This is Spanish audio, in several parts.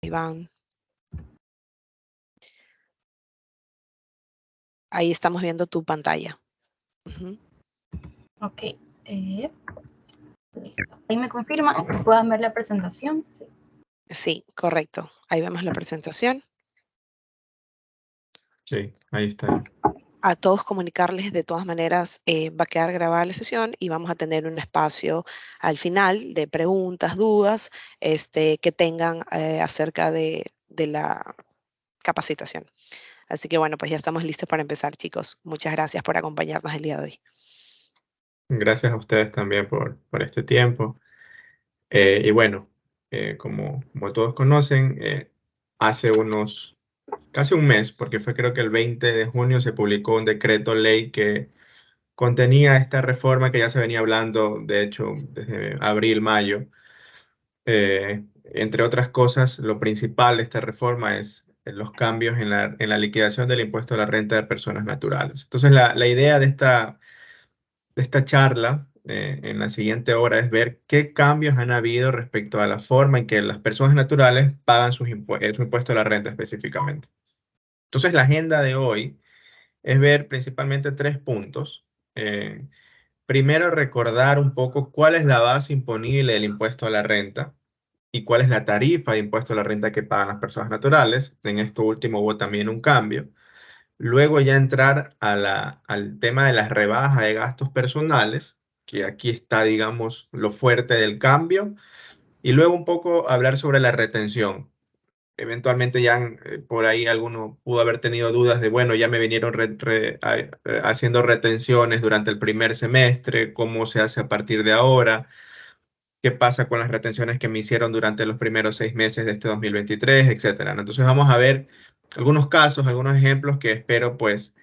Iván. Ahí estamos viendo tu pantalla. Ok. Listo. Ahí me confirma, ¿puedan ver la presentación? Sí. Sí, correcto. Ahí vemos la presentación. Sí, ahí está. A todos comunicarles, de todas maneras, va a quedar grabada la sesión y vamos a tener un espacio al final de preguntas, dudas que tengan acerca de la capacitación. Así que bueno, pues ya estamos listos para empezar, chicos. Muchas gracias por acompañarnos el día de hoy. Gracias a ustedes también por este tiempo. Y bueno, como todos conocen, hace casi un mes, porque fue creo que el 20 de junio, se publicó un decreto ley que contenía esta reforma que ya se venía hablando, de hecho, desde abril, mayo. Entre otras cosas, lo principal de esta reforma es los cambios en la liquidación del impuesto a la renta de personas naturales. Entonces, la idea de esta charla en la siguiente hora es ver qué cambios han habido respecto a la forma en que las personas naturales pagan su impuesto a la renta específicamente. Entonces, la agenda de hoy es ver principalmente 3 puntos. Primero, recordar un poco cuál es la base imponible del impuesto a la renta y cuál es la tarifa de impuesto a la renta que pagan las personas naturales. En esto último hubo también un cambio. Luego ya entrar al tema de las rebajas de gastos personales, que aquí está, digamos, lo fuerte del cambio. Y luego un poco hablar sobre la retención. Eventualmente ya por ahí alguno pudo haber tenido dudas de, bueno, ya me vinieron haciendo retenciones durante el primer semestre, ¿cómo se hace a partir de ahora? ¿Qué pasa con las retenciones que me hicieron durante los primeros 6 meses de este 2023, etcétera, ¿no? Entonces vamos a ver algunos casos, algunos ejemplos que espero pues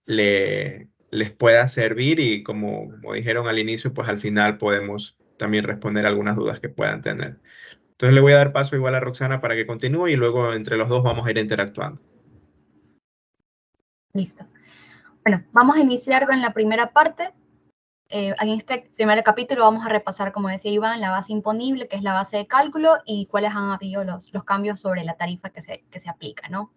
les pueda servir y como dijeron al inicio, pues al final podemos también responder algunas dudas que puedan tener. Entonces le voy a dar paso igual a Roxana para que continúe y luego entre los dos vamos a ir interactuando. Listo. Bueno, vamos a iniciar con la primera parte. En este primer capítulo vamos a repasar, como decía Iván, la base imponible, que es la base de cálculo, y cuáles han habido los cambios sobre la tarifa que se aplica, ¿no?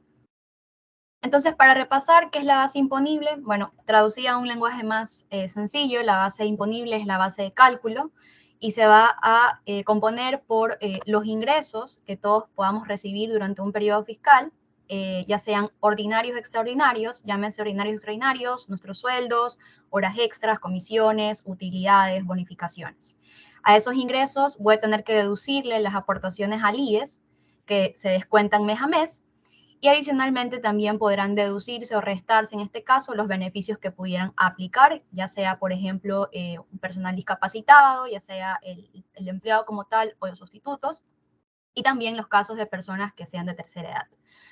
Entonces, para repasar qué es la base imponible, bueno, traducida a un lenguaje más sencillo, la base imponible es la base de cálculo y se va a componer por los ingresos que todos podamos recibir durante un periodo fiscal, ya sean ordinarios o extraordinarios, llámense ordinarios o extraordinarios, nuestros sueldos, horas extras, comisiones, utilidades, bonificaciones. A esos ingresos voy a tener que deducirle las aportaciones al IES, que se descuentan mes a mes, y adicionalmente también podrán deducirse o restarse en este caso los beneficios que pudieran aplicar, ya sea, por ejemplo, un personal discapacitado, ya sea el empleado como tal o los sustitutos, y también los casos de personas que sean de tercera edad.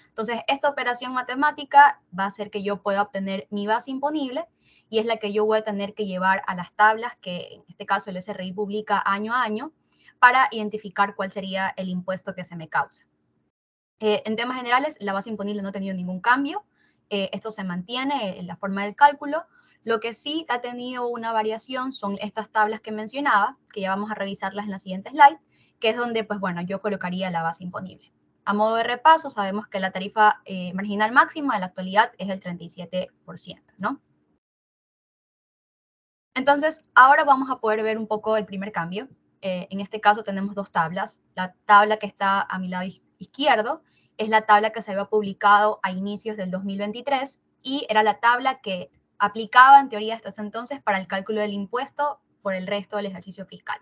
Entonces, esta operación matemática va a hacer que yo pueda obtener mi base imponible y es la que yo voy a tener que llevar a las tablas que en este caso el SRI publica año a año para identificar cuál sería el impuesto que se me causa. En temas generales, la base imponible no ha tenido ningún cambio. Esto se mantiene en la forma del cálculo. Lo que sí ha tenido una variación son estas tablas que mencionaba, que ya vamos a revisarlas en la siguiente slide, que es donde, pues bueno, yo colocaría la base imponible. A modo de repaso, sabemos que la tarifa marginal máxima en la actualidad es el 37%, ¿no? Entonces, ahora vamos a poder ver un poco el primer cambio. En este caso tenemos dos tablas. La tabla que está a mi lado izquierdo es la tabla que se había publicado a inicios del 2023 y era la tabla que aplicaba en teoría hasta ese entonces para el cálculo del impuesto por el resto del ejercicio fiscal.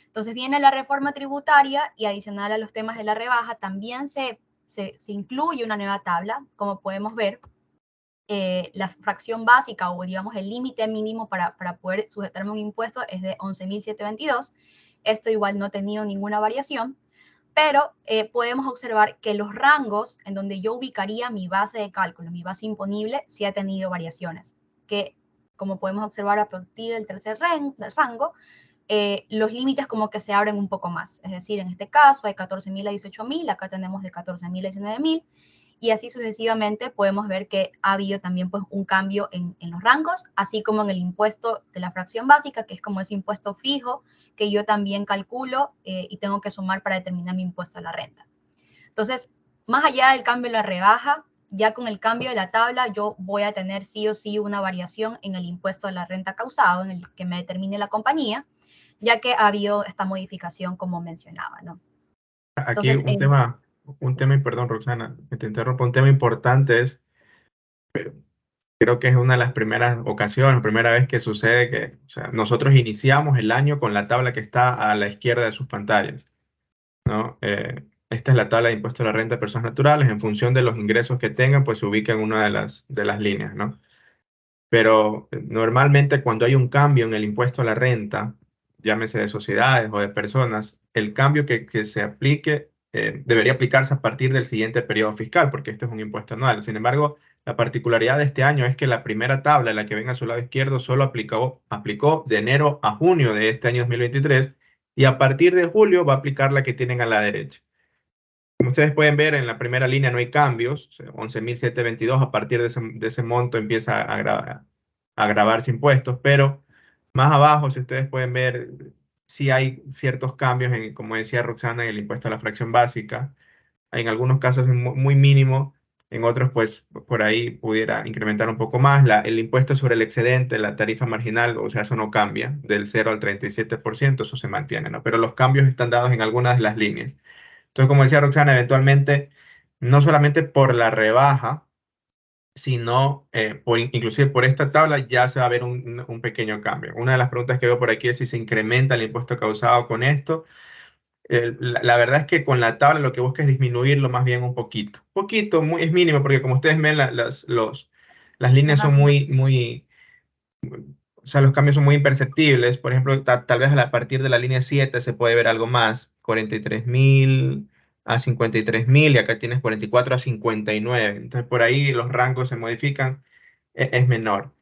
Entonces viene la reforma tributaria y adicional a los temas de la rebaja también se incluye una nueva tabla, como podemos ver. La fracción básica o digamos el límite mínimo para poder sujetarme un impuesto es de 11.722. Esto igual no ha tenido ninguna variación, pero podemos observar que los rangos en donde yo ubicaría mi base de cálculo, mi base imponible, sí ha tenido variaciones, que como podemos observar a partir del tercer rango, los límites como que se abren un poco más. Es decir, en este caso hay 14.000 a 18.000, acá tenemos de 14.000 a 19.000, y así sucesivamente podemos ver que ha habido también pues, un cambio en los rangos, así como en el impuesto de la fracción básica, que es como ese impuesto fijo que yo también calculo y tengo que sumar para determinar mi impuesto a la renta. Entonces, más allá del cambio de la rebaja, ya con el cambio de la tabla, yo voy a tener sí o sí una variación en el impuesto de la renta causado, en el que me determine la compañía, ya que ha habido esta modificación como mencionaba, ¿no? Aquí Entonces, un tema, y perdón, Roxana, que te interrumpo, un tema importante es, creo que es una de las primeras ocasiones, primera vez que sucede que, o sea, nosotros iniciamos el año con la tabla que está a la izquierda de sus pantallas, ¿no? Esta es la tabla de impuesto a la renta de personas naturales. En función de los ingresos que tengan, pues se ubica en una de las líneas, ¿no? Pero normalmente cuando hay un cambio en el impuesto a la renta, llámese de sociedades o de personas, el cambio que se aplique debería aplicarse a partir del siguiente periodo fiscal, porque este es un impuesto anual. Sin embargo, la particularidad de este año es que la primera tabla, la que ven a su lado izquierdo, solo aplicó de enero a junio de este año 2023, y a partir de julio va a aplicar la que tienen a la derecha. Como ustedes pueden ver, en la primera línea no hay cambios, o sea, 11.722, a partir de ese monto empieza a grabarse impuestos, pero más abajo, si ustedes pueden ver, sí hay ciertos cambios, como decía Roxana, en el impuesto a la fracción básica. En algunos casos es muy mínimo, en otros pues por ahí pudiera incrementar un poco más. El impuesto sobre el excedente, la tarifa marginal, o sea, eso no cambia, del 0 al 37%, eso se mantiene, ¿no? Pero los cambios están dados en algunas de las líneas. Entonces, como decía Roxana, eventualmente, no solamente por la rebaja, sino inclusive por esta tabla ya se va a ver un pequeño cambio. Una de las preguntas que veo por aquí es si se incrementa el impuesto causado con esto. La verdad es que con la tabla lo que busca es disminuirlo más bien un poquito. Poquito, es mínimo, porque como ustedes ven, las líneas son o sea, los cambios son muy imperceptibles. Por ejemplo, tal vez a partir de la línea 7 se puede ver algo más, 43.000 a 53.000, y acá tienes 44 a 59. Entonces, por ahí los rangos se modifican, es menor.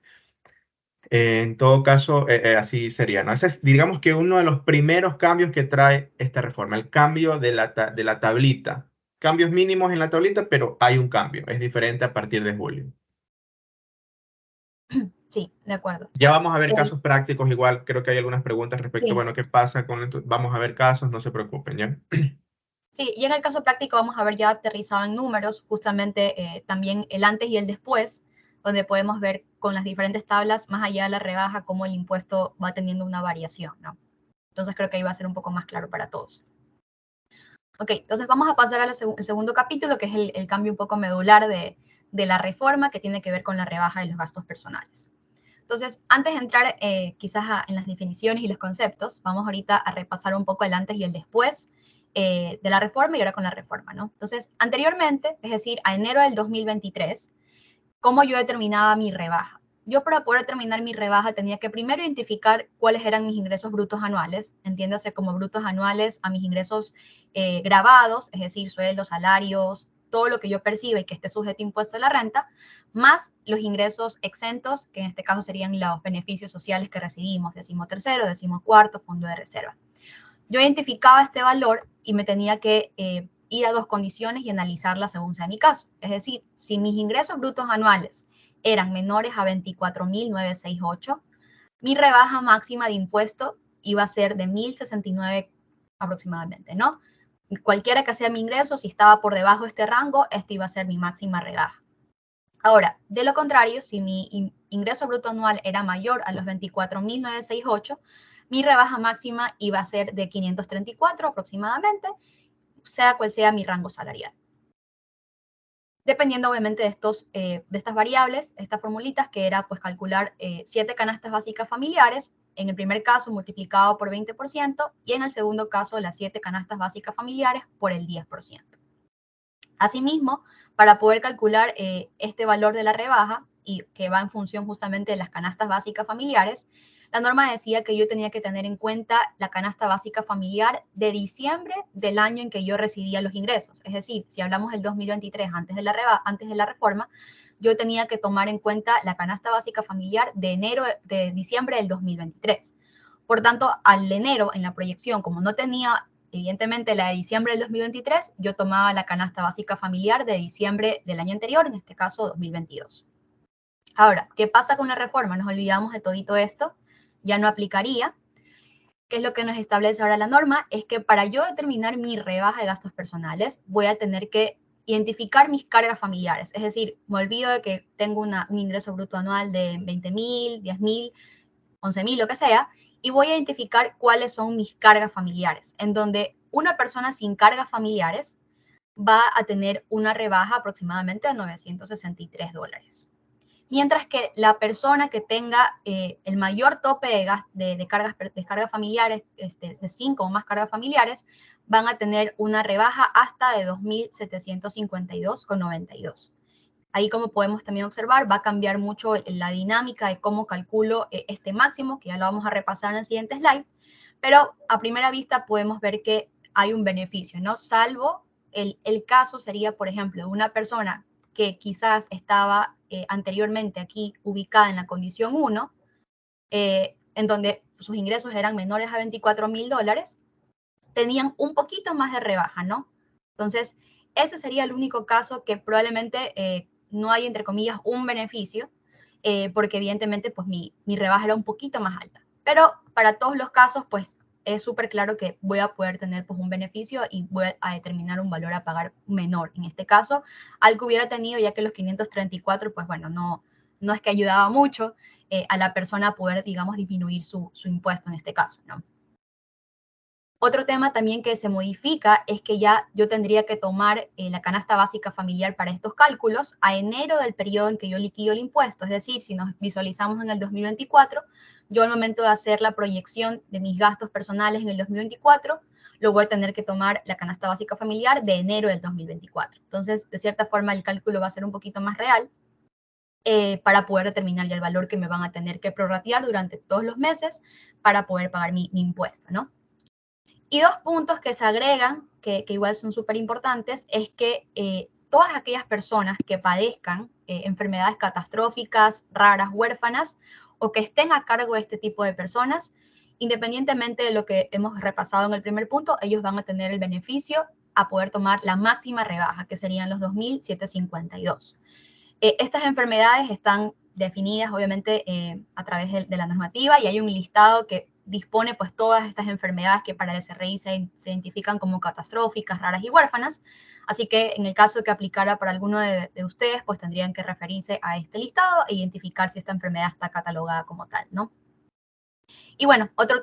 En todo caso, así sería, ¿no? Ese es, digamos que uno de los primeros cambios que trae esta reforma, el cambio de la tablita. Cambios mínimos en la tablita, pero hay un cambio, es diferente a partir de julio. sí, de acuerdo. Ya vamos a ver casos prácticos, igual creo que hay algunas preguntas respecto, Sí. bueno, ¿qué pasa con esto? Vamos a ver casos, no se preocupen, ¿ya? Sí, y en el caso práctico vamos a ver ya aterrizado en números, justamente también el antes y el después, donde podemos ver con las diferentes tablas, más allá de la rebaja, cómo el impuesto va teniendo una variación, ¿no? Entonces creo que ahí va a ser un poco más claro para todos. Ok, entonces vamos a pasar al segundo capítulo, que es el cambio un poco medular de la reforma, que tiene que ver con la rebaja de los gastos personales. Entonces, antes de entrar quizás en las definiciones y los conceptos, vamos ahorita a repasar un poco el antes y el después de la reforma y ahora con la reforma, ¿no? Entonces, anteriormente, es decir, a enero del 2023, ¿cómo yo determinaba mi rebaja? Yo para poder determinar mi rebaja tenía que primero identificar cuáles eran mis ingresos brutos anuales, entiéndase como brutos anuales a mis ingresos grabados, es decir, sueldos, salarios, todo lo que yo perciba y que esté sujeto a impuesto a la renta, más los ingresos exentos, que en este caso serían los beneficios sociales que recibimos, 13º, 14º, fondo de reserva. Yo identificaba este valor y me tenía que ir a dos condiciones y analizarlas según sea mi caso. Es decir, si mis ingresos brutos anuales eran menores a 24.968, mi rebaja máxima de impuesto iba a ser de 1.069 aproximadamente, ¿no? Cualquiera que sea mi ingreso, si estaba por debajo de este rango, esta iba a ser mi máxima rebaja. Ahora, de lo contrario, si mi ingreso bruto anual era mayor a los 24.968, mi rebaja máxima iba a ser de 534 aproximadamente, sea cual sea mi rango salarial. Dependiendo obviamente de estas variables, estas formulitas, que era pues calcular 7 canastas básicas familiares, en el primer caso multiplicado por 20% y en el segundo caso las 7 canastas básicas familiares por el 10%. Asimismo, para poder calcular este valor de la rebaja, y que va en función justamente de las canastas básicas familiares, la norma decía que yo tenía que tener en cuenta la canasta básica familiar de diciembre del año en que yo recibía los ingresos. Es decir, si hablamos del 2023, antes de la reforma, yo tenía que tomar en cuenta la canasta básica familiar de diciembre del 2023. Por tanto, al enero, en la proyección, como no tenía evidentemente la de diciembre del 2023, yo tomaba la canasta básica familiar de diciembre del año anterior, en este caso 2022. Ahora, ¿qué pasa con la reforma? Nos olvidamos de todito esto, ya no aplicaría. ¿Qué es lo que nos establece ahora la norma? Es que para yo determinar mi rebaja de gastos personales, voy a tener que identificar mis cargas familiares. Es decir, me olvido de que tengo un ingreso bruto anual de 20.000, 10.000, 11.000, lo que sea, y voy a identificar cuáles son mis cargas familiares, en donde una persona sin cargas familiares va a tener una rebaja aproximadamente de $963. Mientras que la persona que tenga el mayor tope de cargas familiares, de 5 o más cargas familiares, van a tener una rebaja hasta de $2.752,92. Ahí, como podemos también observar, va a cambiar mucho la dinámica de cómo calculo este máximo, que ya lo vamos a repasar en el siguiente slide, pero a primera vista podemos ver que hay un beneficio, ¿no? Salvo el caso sería, por ejemplo, una persona que quizás estaba anteriormente aquí ubicada en la condición 1, en donde sus ingresos eran menores a $24.000, tenían un poquito más de rebaja, ¿no? Entonces, ese sería el único caso que probablemente no hay, entre comillas, un beneficio, porque evidentemente pues mi rebaja era un poquito más alta. Pero para todos los casos, pues es súper claro que voy a poder tener pues un beneficio y voy a determinar un valor a pagar menor. En este caso, al que hubiera tenido, ya que los 534, pues bueno, no es que ayudaba mucho a la persona a poder, digamos, disminuir su impuesto en este caso, ¿no? Otro tema también que se modifica es que ya yo tendría que tomar la canasta básica familiar para estos cálculos a enero del periodo en que yo liquido el impuesto. Es decir, si nos visualizamos en el 2024, yo al momento de hacer la proyección de mis gastos personales en el 2024, lo voy a tener que tomar la canasta básica familiar de enero del 2024. Entonces, de cierta forma, el cálculo va a ser un poquito más real para poder determinar ya el valor que me van a tener que prorratear durante todos los meses para poder pagar mi impuesto, ¿no? Y dos puntos que se agregan, que igual son súper importantes, es que todas aquellas personas que padezcan enfermedades catastróficas, raras, huérfanas, o que estén a cargo de este tipo de personas, independientemente de lo que hemos repasado en el primer punto, ellos van a tener el beneficio a poder tomar la máxima rebaja, que serían los $2.752. Estas enfermedades están definidas, obviamente, a través de la normativa, y hay un listado que dispone pues todas estas enfermedades que para el SRI se identifican como catastróficas, raras y huérfanas. Así que en el caso de que aplicara para alguno de ustedes, pues tendrían que referirse a este listado e identificar si esta enfermedad está catalogada como tal, ¿no? Y bueno, otro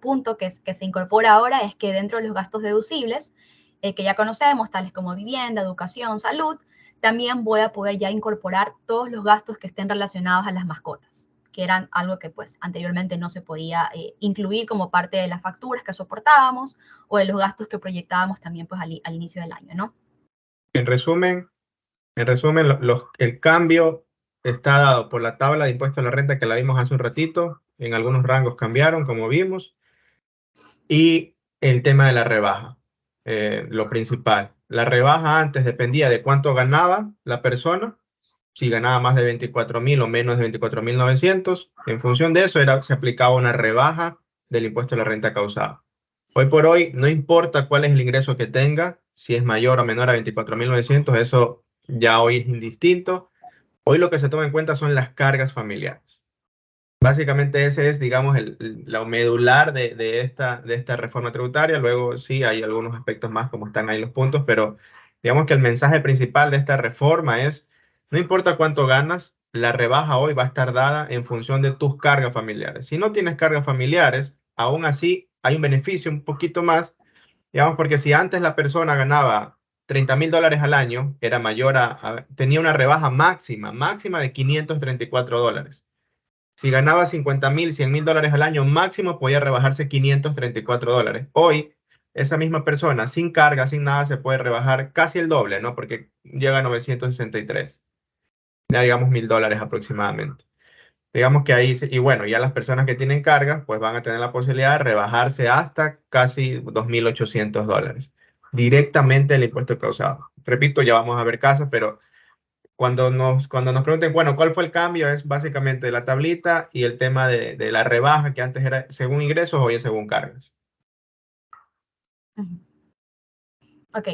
punto que se incorpora ahora es que dentro de los gastos deducibles, que ya conocemos, tales como vivienda, educación, salud, también voy a poder ya incorporar todos los gastos que estén relacionados a las mascotas, que eran algo que pues anteriormente no se podía incluir como parte de las facturas que soportábamos o de los gastos que proyectábamos también pues al inicio del año, ¿no? En resumen, el cambio está dado por la tabla de impuesto a la renta que la vimos hace un ratito. En algunos rangos cambiaron, como vimos. Y el tema de la rebaja, lo principal. La rebaja antes dependía de cuánto ganaba la persona, si ganaba más de 24.000 o menos de 24.900. En función de eso se aplicaba una rebaja del impuesto a la renta causada. Hoy por hoy, no importa cuál es el ingreso que tenga, si es mayor o menor a 24.900, eso ya hoy es indistinto. Hoy lo que se toma en cuenta son las cargas familiares. Básicamente ese es, digamos, la medular de esta reforma tributaria. Luego sí hay algunos aspectos más como están ahí los puntos, pero digamos que el mensaje principal de esta reforma es, no importa cuánto ganas, la rebaja hoy va a estar dada en función de tus cargas familiares. Si no tienes cargas familiares, aún así hay un beneficio un poquito más, digamos, porque si antes la persona ganaba $30.000 al año, era mayor tenía una rebaja máxima de $534. Si ganaba 50.000, $100.000 al año, máximo podía rebajarse $534. Hoy, esa misma persona, sin carga, sin nada, se puede rebajar casi el doble, ¿no? Porque llega a 963. Ya digamos $1.000 aproximadamente. Digamos que ahí, y bueno, ya las personas que tienen cargas, pues van a tener la posibilidad de rebajarse hasta casi $2.800. Directamente el impuesto causado. Repito, ya vamos a ver casos, pero cuando nos pregunten, bueno, ¿cuál fue el cambio? Es básicamente la tablita y el tema de la rebaja, que antes era según ingresos, hoy es según cargas. Ok,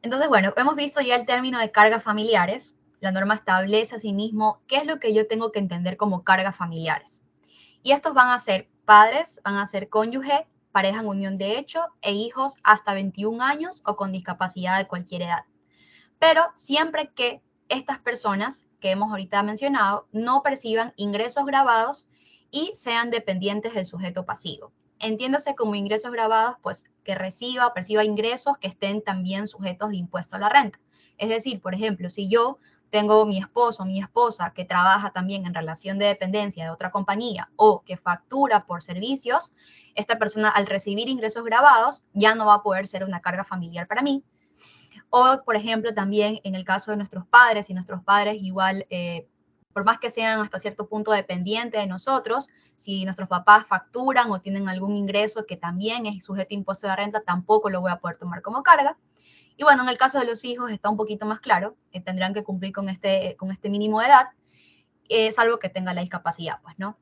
entonces bueno, hemos visto ya el término de cargas familiares. La norma establece asimismo qué es lo que yo tengo que entender como cargas familiares. Y estos van a ser padres, van a ser cónyuge, pareja en unión de hecho e hijos hasta 21 años o con discapacidad de cualquier edad. Pero siempre que estas personas que hemos ahorita mencionado no perciban ingresos grabados y sean dependientes del sujeto pasivo. Entiéndase como ingresos grabados, pues que reciba o perciba ingresos que estén también sujetos de impuesto a la renta. Es decir, por ejemplo, si yo tengo mi esposo o mi esposa que trabaja también en relación de dependencia de otra compañía o que factura por servicios, esta persona al recibir ingresos grabados ya no va a poder ser una carga familiar para mí. O, por ejemplo, también en el caso de nuestros padres, si nuestros padres igual, por más que sean hasta cierto punto dependientes de nosotros, si nuestros papás facturan o tienen algún ingreso que también es sujeto a impuesto de renta, tampoco lo voy a poder tomar como carga. Y bueno, en el caso de los hijos está un poquito más claro, tendrán que cumplir con este mínimo de edad, salvo que tenga la discapacidad, pues, ¿no?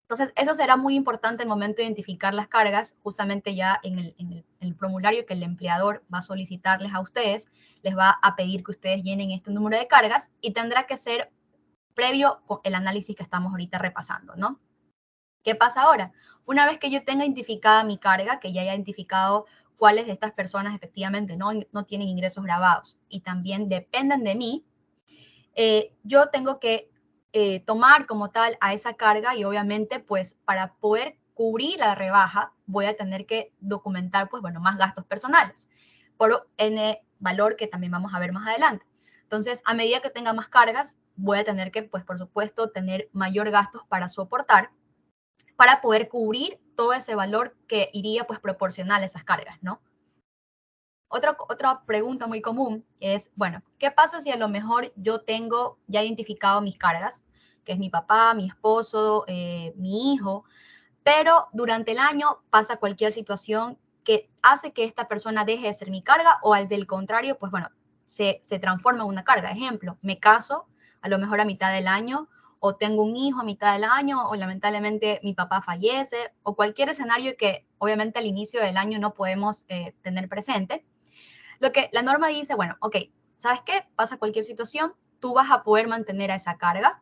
Entonces, eso será muy importante el momento de identificar las cargas, justamente ya en el formulario que el empleador va a solicitarles a ustedes, les va a pedir que ustedes llenen este número de cargas y tendrá que ser previo con el análisis que estamos ahorita repasando, ¿no? ¿Qué pasa ahora? Una vez que yo tenga identificada mi carga, que ya haya identificado cuáles de estas personas efectivamente no tienen ingresos grabados y también dependen de mí, yo tengo que tomar como tal a esa carga y obviamente pues para poder cubrir la rebaja voy a tener que documentar pues bueno más gastos personales por N valor que también vamos a ver más adelante. Entonces a medida que tenga más cargas voy a tener que pues por supuesto tener mayor gastos para soportar para poder cubrir todo ese valor que iría pues proporcional a esas cargas, ¿no? Otra pregunta muy común es, bueno, ¿qué pasa si a lo mejor yo tengo ya identificado mis cargas, que es mi papá, mi esposo, mi hijo, pero durante el año pasa cualquier situación que hace que esta persona deje de ser mi carga o al del contrario, pues bueno, se transforma en una carga? Ejemplo, me caso a lo mejor a mitad del año o tengo un hijo a mitad del año o lamentablemente mi papá fallece o cualquier escenario que obviamente al inicio del año no podemos tener presente. Lo que la norma dice, bueno, ok, ¿sabes qué? Pasa cualquier situación, tú vas a poder mantener a esa carga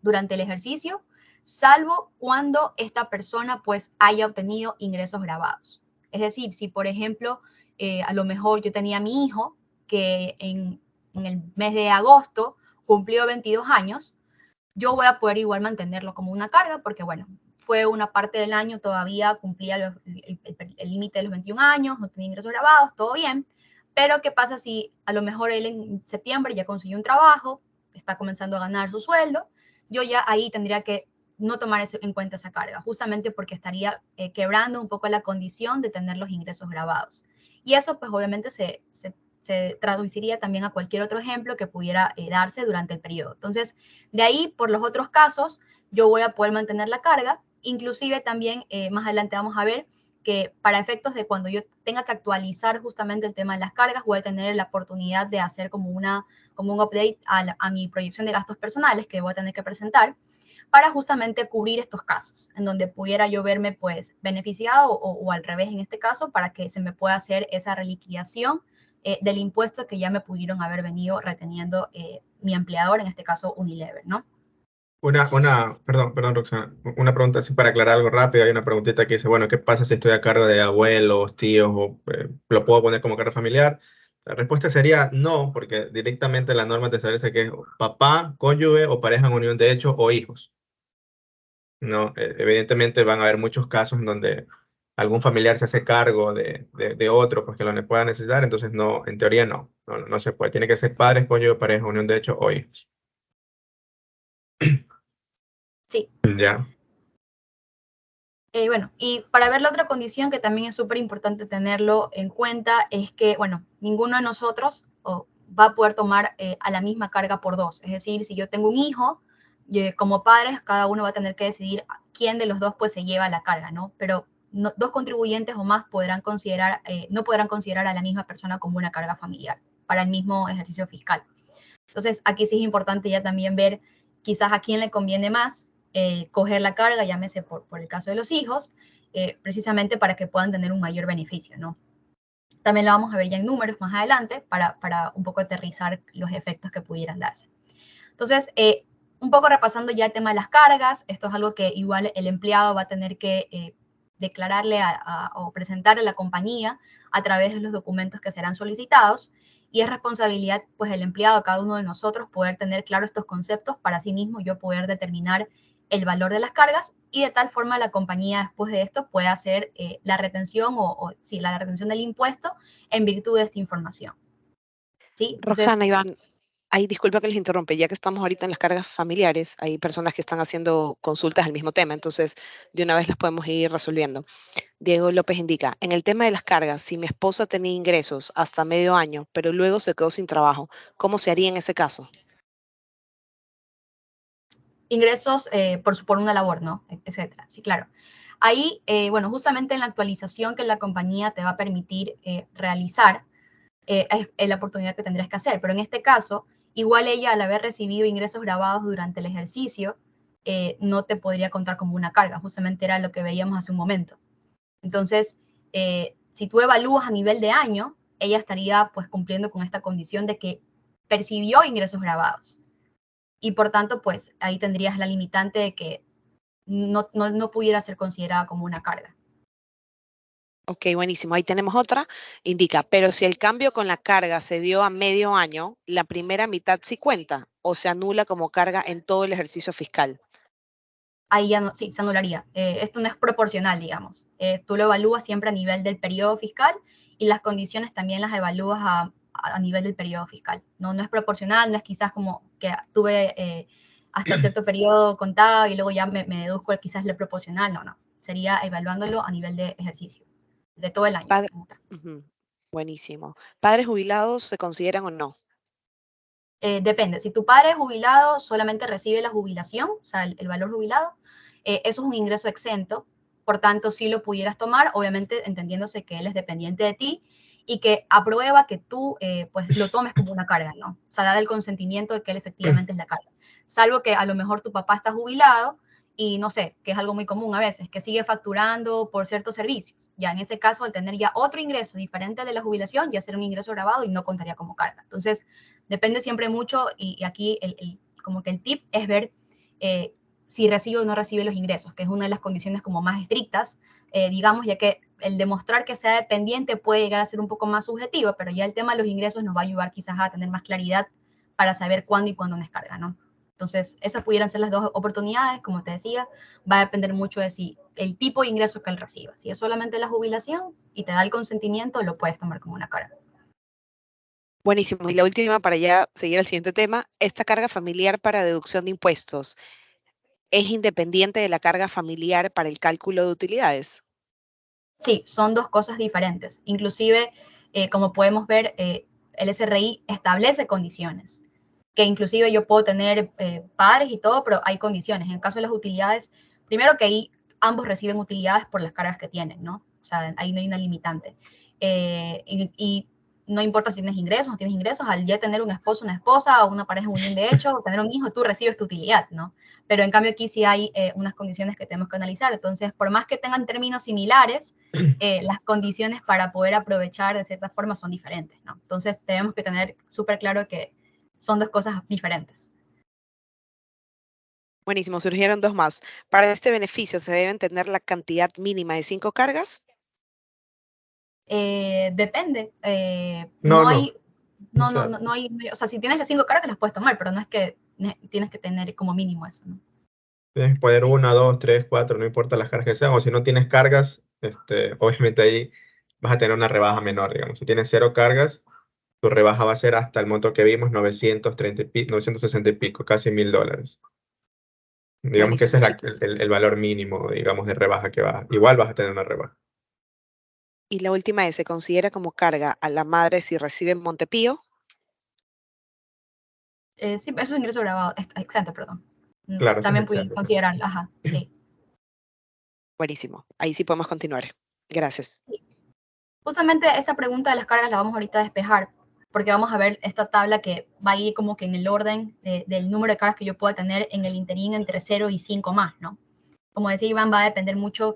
durante el ejercicio, salvo cuando esta persona pues haya obtenido ingresos grabados. Es decir, si por ejemplo, a lo mejor yo tenía a mi hijo que en el mes de agosto cumplió 22 años, yo voy a poder igual mantenerlo como una carga porque, bueno, fue una parte del año, todavía cumplía el límite de los 21 años, no tenía ingresos grabados, todo bien. Pero, ¿qué pasa si a lo mejor él en septiembre ya consiguió un trabajo, está comenzando a ganar su sueldo? Yo ya ahí tendría que no tomar en cuenta esa carga, justamente porque estaría quebrando un poco la condición de tener los ingresos grabados. Y eso, pues, obviamente se traduciría también a cualquier otro ejemplo que pudiera darse durante el periodo. Entonces, de ahí, por los otros casos, yo voy a poder mantener la carga. Inclusive también, más adelante vamos a ver que para efectos de cuando yo tenga que actualizar justamente el tema de las cargas, voy a tener la oportunidad de hacer como un update a mi proyección de gastos personales que voy a tener que presentar para justamente cubrir estos casos, en donde pudiera yo verme pues beneficiado o al revés en este caso, para que se me pueda hacer esa reliquidación del impuesto que ya me pudieron haber venido reteniendo mi empleador, en este caso Unilever, ¿no? Perdón, Roxana, una pregunta así para aclarar algo rápido. Hay una preguntita que dice, bueno, ¿qué pasa si estoy a cargo de abuelos, tíos, o lo puedo poner como carga familiar? La respuesta sería no, porque directamente la norma te establece que es papá, cónyuge o pareja en unión de hecho o hijos. No, evidentemente van a haber muchos casos en donde algún familiar se hace cargo de otro porque lo pueda necesitar, entonces no, en teoría no se puede. Tiene que ser padres, cónyuge, pareja, unión de hecho o hijos. Sí. Ya. Bueno, y para ver la otra condición que también es súper importante tenerlo en cuenta es que, bueno, ninguno de nosotros va a poder tomar a la misma carga por dos. Es decir, si yo tengo un hijo, como padres, cada uno va a tener que decidir quién de los dos pues se lleva la carga, ¿no? Pero dos contribuyentes o más no podrán considerar a la misma persona como una carga familiar para el mismo ejercicio fiscal. Entonces, aquí sí es importante ya también ver quizás a quién le conviene más coger la carga, llámese por el caso de los hijos, precisamente para que puedan tener un mayor beneficio, ¿no? También lo vamos a ver ya en números más adelante para un poco aterrizar los efectos que pudieran darse. Entonces, un poco repasando ya el tema de las cargas, esto es algo que igual el empleado va a tener que declararle o presentar a la compañía a través de los documentos que serán solicitados, y es responsabilidad pues del empleado, cada uno de nosotros, poder tener claro estos conceptos para sí mismo, yo poder determinar el valor de las cargas, y de tal forma la compañía después de esto puede hacer la retención la retención del impuesto en virtud de esta información. ¿Sí? Entonces, Roxana, Iván, ahí disculpa que les interrumpe, ya que estamos ahorita en las cargas familiares, hay personas que están haciendo consultas al mismo tema, entonces de una vez las podemos ir resolviendo. Diego López indica, en el tema de las cargas, si mi esposa tenía ingresos hasta medio año, pero luego se quedó sin trabajo, ¿cómo se haría en ese caso? ingresos por una labor, ¿no? Etcétera. Sí, claro. Ahí, bueno, justamente en la actualización que la compañía te va a permitir realizar, es la oportunidad que tendrías que hacer. Pero en este caso, igual ella, al haber recibido ingresos grabados durante el ejercicio, no te podría contar como una carga. Justamente era lo que veíamos hace un momento. Entonces, si tú evalúas a nivel de año, ella estaría pues cumpliendo con esta condición de que percibió ingresos grabados. Y por tanto, pues ahí tendrías la limitante de que no pudiera ser considerada como una carga. Ok, buenísimo. Ahí tenemos otra. Indica, pero si el cambio con la carga se dio a medio año, ¿la primera mitad sí cuenta o se anula como carga en todo el ejercicio fiscal? Ahí ya no, sí, se anularía. Esto no es proporcional, digamos. Tú lo evalúas siempre a nivel del periodo fiscal, y las condiciones también las evalúas a nivel del periodo fiscal. No es proporcional, no es quizás como que tuve hasta cierto periodo contado y luego ya me deduzco quizás el proporcional. No. Sería evaluándolo a nivel de ejercicio, de todo el año. Ujú, buenísimo. ¿Padres jubilados se consideran o no? Depende. Si tu padre es jubilado, solamente recibe la jubilación, o sea, el valor jubilado, eso es un ingreso exento, por tanto, sí lo pudieras tomar, obviamente entendiéndose que él es dependiente de ti y que aprueba que tú pues lo tomes como una carga, ¿no? O sea, da el consentimiento de que él efectivamente es la carga. Salvo que a lo mejor tu papá está jubilado y no sé, que es algo muy común a veces, que sigue facturando por ciertos servicios. Ya en ese caso, al tener ya otro ingreso diferente de la jubilación, ya será un ingreso grabado y no contaría como carga. Entonces, depende siempre mucho, y aquí como que el tip es ver si recibe o no recibe los ingresos, que es una de las condiciones como más estrictas, digamos, ya que el demostrar que sea dependiente puede llegar a ser un poco más subjetivo, pero ya el tema de los ingresos nos va a ayudar quizás a tener más claridad para saber cuándo y cuándo nos carga, ¿no? Entonces, esas pudieran ser las dos oportunidades, como te decía, va a depender mucho de si el tipo de ingreso que él reciba. Si es solamente la jubilación y te da el consentimiento, lo puedes tomar como una carga. Buenísimo. Y la última, para ya seguir al siguiente tema, esta carga familiar para deducción de impuestos, ¿es independiente de la carga familiar para el cálculo de utilidades? Sí, son dos cosas diferentes. Inclusive, como podemos ver, el SRI establece condiciones, que inclusive yo puedo tener padres y todo, pero hay condiciones. En el caso de las utilidades, primero que ahí ambos reciben utilidades por las cargas que tienen, ¿no? O sea, ahí no hay una limitante. Y no importa si tienes ingresos o no tienes ingresos, al ya tener un esposo, una esposa, o una pareja en unión de hecho, o tener un hijo, tú recibes tu utilidad, ¿no? Pero en cambio aquí sí hay unas condiciones que tenemos que analizar. Entonces, por más que tengan términos similares, las condiciones para poder aprovechar de cierta forma son diferentes, ¿no? Entonces, tenemos que tener súper claro que son dos cosas diferentes. Buenísimo, surgieron dos más. Para este beneficio, ¿se deben tener la cantidad mínima de 5 cargas? Depende. No, No hay, o sea, si tienes las 5 cargas las puedes tomar, pero no es que tienes que tener como mínimo eso, ¿no? tienes que poner 1, 2, 3, 4, no importa las cargas que sean, o si no tienes cargas, obviamente ahí vas a tener una rebaja menor, digamos. Si tienes 0 cargas, tu rebaja va a ser hasta el monto que vimos, 960 y pico, casi $1,000. Digamos que ese Buenísimo, es chicos. el valor mínimo, digamos, de rebaja que va. Igual vas a tener una rebaja. Y la última es, ¿se considera como carga a la madre si recibe Montepío? Sí, eso es un ingreso grabado, exento, perdón. Claro, eso es También pudieran exento. considerarlo, ajá, sí. Buenísimo. Ahí sí podemos continuar. Gracias. Justamente esa pregunta de las cargas la vamos ahorita a despejar, porque vamos a ver esta tabla que va a ir como que en el orden del número de cargas que yo pueda tener en el interín entre 0 y 5 más, ¿no? Como decía Iván, va a depender mucho